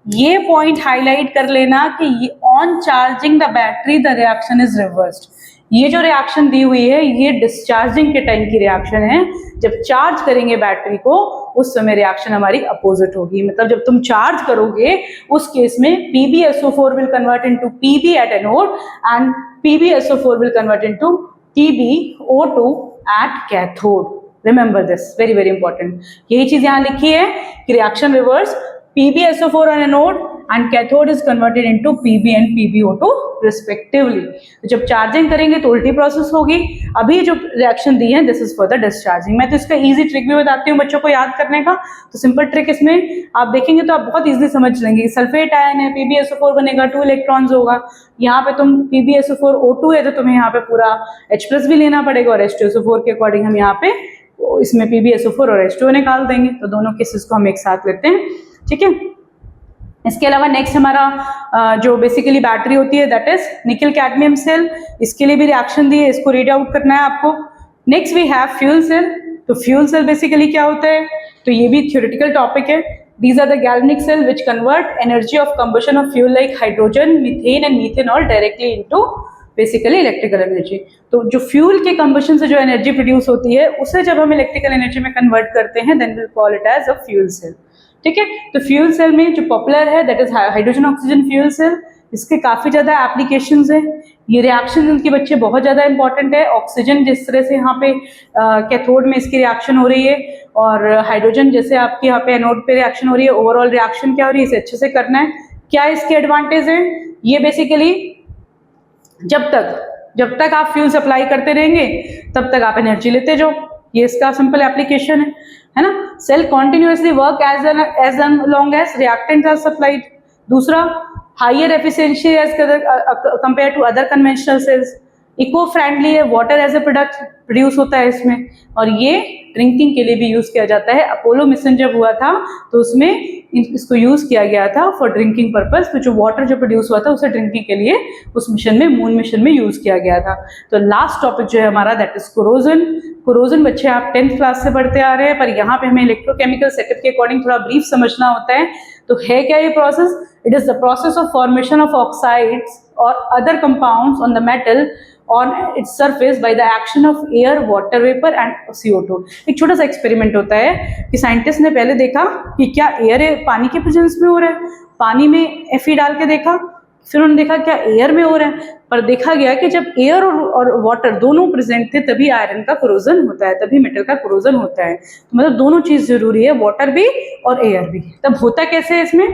ये पॉइंट हाईलाइट कर लेना कि on charging the battery the reaction is reversed. ये जो रिएक्शन दी हुई है ये डिस्चार्जिंग के टाइम की रिएक्शन है, जब चार्ज करेंगे बैटरी को उस समय रिएक्शन हमारी अपोजिट होगी। मतलब जब तुम चार्ज करोगे उस केस में PbSO4 will convert into Pb at anode and PbSO4 will convert into PbO2 at cathode. Remember this, very very important. यही चीज यहाँ लिखी है कि reaction reverse, PbSO4 on anode and cathode is converted into Pb and PbO2 respectively। तो जब charging करेंगे तो उल्टी प्रोसेस होगी। अभी जो रिएक्शन दी है this is for the discharging. मैं तो इसका इजी ट्रिक भी बताती हूँ बच्चों को याद करने का। तो सिंपल ट्रिक इसमें आप देखेंगे तो आप बहुत इजीली समझ लेंगे। सल्फेट आयन है, PbSO4 बनेगा, 2 इलेक्ट्रॉन्स होगा। यहाँ पे तुम PbSO4O2 है तो तुम्हें यहाँ पे पूरा H+ भी लेना पड़ेगा और H2SO4 के अकॉर्डिंग हम यहाँ पे इसमें PbSO4 और H2O निकाल देंगे। तो दोनों केसेस को हम एक साथ लेते हैं, ठीक है। इसके अलावा नेक्स्ट हमारा जो बेसिकली बैटरी होती है that is nickel cadmium cell. इसके लिए भी रिएक्शन दी है, इसको रीड आउट करना है आपको। Next we have fuel cell. तो फ्यूल सेल बेसिकली क्या होता है, तो ये भी थ्योरेटिकल टॉपिक है। These are the galvanic cell which convert energy of combustion of fuel like hydrogen, methane and methanol directly into basically electrical energy. तो जो फ्यूल के कंबशन से जो एनर्जी प्रोड्यूस होती है उसे जब हम इलेक्ट्रिकल एनर्जी में कन्वर्ट करते हैं then will call it as a fuel cell, ठीक है। तो फ्यूल सेल में जो पॉपुलर है that is hydrogen oxygen fuel cell. इसके काफी ज्यादा एप्लीकेशंस है। ये रिएक्शन इनके बच्चे बहुत ज्यादा इंपॉर्टेंट है। ऑक्सीजन जिस तरह से यहाँ पे कैथोड में इसकी रिएक्शन हो रही है और हाइड्रोजन जैसे आपके यहाँ पे एनोड पे रिएक्शन हो रही है, ओवरऑल रिएक्शन क्या हो रही है इसे अच्छे से करना है। क्या इसके एडवांटेज है, ये बेसिकली जब तक आप फ्यूल सप्लाई करते रहेंगे तब तक आप एनर्जी लेते जाओ, ये इसका सिंपल एप्लीकेशन है ना। Cell continuously work as long as reactants are supplied. दूसरा, higher efficiency as compared to other conventional cells. Eco friendly है, water as a product produce होता है इसमें, और ये ड्रिंकिंग के लिए भी यूज किया जाता है। अपोलो मिशन जब हुआ था तो उसमें इसको यूज किया गया था फॉर ड्रिंकिंग पर्पस। तो जो वाटर जो प्रोड्यूस हुआ था उसे ड्रिंकिंग के लिए उस मिशन में, मून मिशन में यूज किया गया था। तो लास्ट टॉपिक जो है हमारा दैट इज कोरोजन। कोरोजन बच्चे आप 10th क्लास से पढ़ते आ रहे हैं, पर यहाँ पे हमें इलेक्ट्रोकेमिकल सेटअप के अकॉर्डिंग थोड़ा ब्रीफ समझना होता है। तो है क्या ये process, it is the process of formation of oxides और other compounds on the metal on its surface by the action of air, water vapor and CO2। एक छोटा सा एक्सपेरिमेंट होता है कि साइंटिस्ट ने पहले देखा कि क्या एयर पानी के प्रेजेंस में हो रहा है, पानी में Fe डाल के देखा, फिर उन्होंने देखा क्या एयर में हो रहा है, पर देखा गया कि जब एयर और वाटर दोनों प्रेजेंट थे तभी आयरन का कोरोजन होता है, तभी मेटल का कोरोजन होता है। तो मतलब दोनों चीज जरूरी है, वाटर भी और एयर भी। तब होता कैसे है इसमें,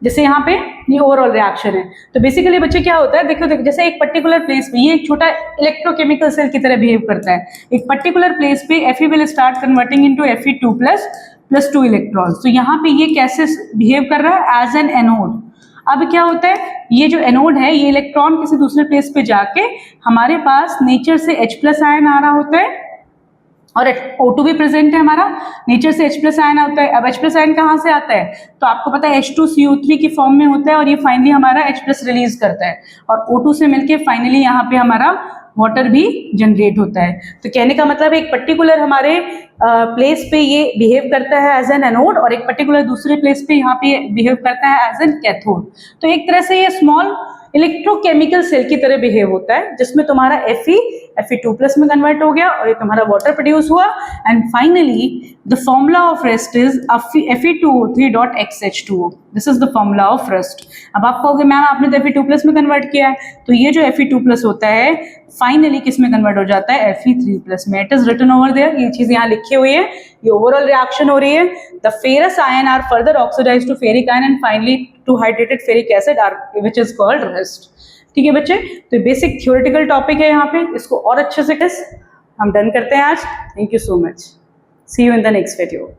जैसे यहाँ पे ये ओवरऑल रिएक्शन है। तो बेसिकली बच्चे क्या होता है, देखो जैसे एक पर्टिकुलर प्लेस पे ये एक छोटा इलेक्ट्रोकेमिकल सेल की तरह बिहेव करता है। एक पर्टिकुलर प्लेस पे Fe will start converting into Fe2 plus 2 electrons. तो यहाँ पे ये कैसे बिहेव कर रहा है, एज एन एनोड। अब क्या होता है, ये जो एनोड है ये इलेक्ट्रॉन किसी दूसरे प्लेस पे जाके हमारे पास नेचर से H+ आयन आ रहा होता है और O2 भी प्रेजेंट है हमारा, नेचर से H+ आयन होता है। अब H+ आयन कहाँ से आता है, तो आपको पता है H2CO3 की फॉर्म में होता है और ये फाइनली हमारा H+ रिलीज करता है और O2 से मिलके फाइनली यहाँ पे हमारा वाटर भी जनरेट होता है। तो कहने का मतलब एक पर्टिकुलर हमारे प्लेस पे ये बिहेव करता है एज एन एनोड और एक पर्टिकुलर दूसरे प्लेस पे यहाँ पे बिहेव करता है एज एन कैथोड। तो एक तरह से ये स्मॉल इलेक्ट्रोकेमिकल सेल की तरह बिहेव होता है, जिसमें तुम्हारा Fe2+ में कन्वर्ट हो गया और ये तुम्हारा वाटर प्रोड्यूस हुआ। And finally the formula of rest is Fe2O3.XH2O। This is the formula of rest. अब आप कहोगे मैम आपने तो Fe2+ में कन्वर्ट किया है, तो ये जो Fe2+ होता है फाइनली किस में कन्वर्ट हो जाता है, Fe3+ में। It is written over there, ये चीज यहाँ लिखी हुई है, ये ओवरऑल रिएक्शन हो रही है। The ferrous ion are further oxidised to ferric ion and finally to hydrated ferric acid are which is called rust. ठीक है बच्चे, तो बेसिक थ्योरेटिकल टॉपिक है यहाँ पे, इसको और अच्छे से हम डन करते हैं आज। Thank you so much, see you in the next video.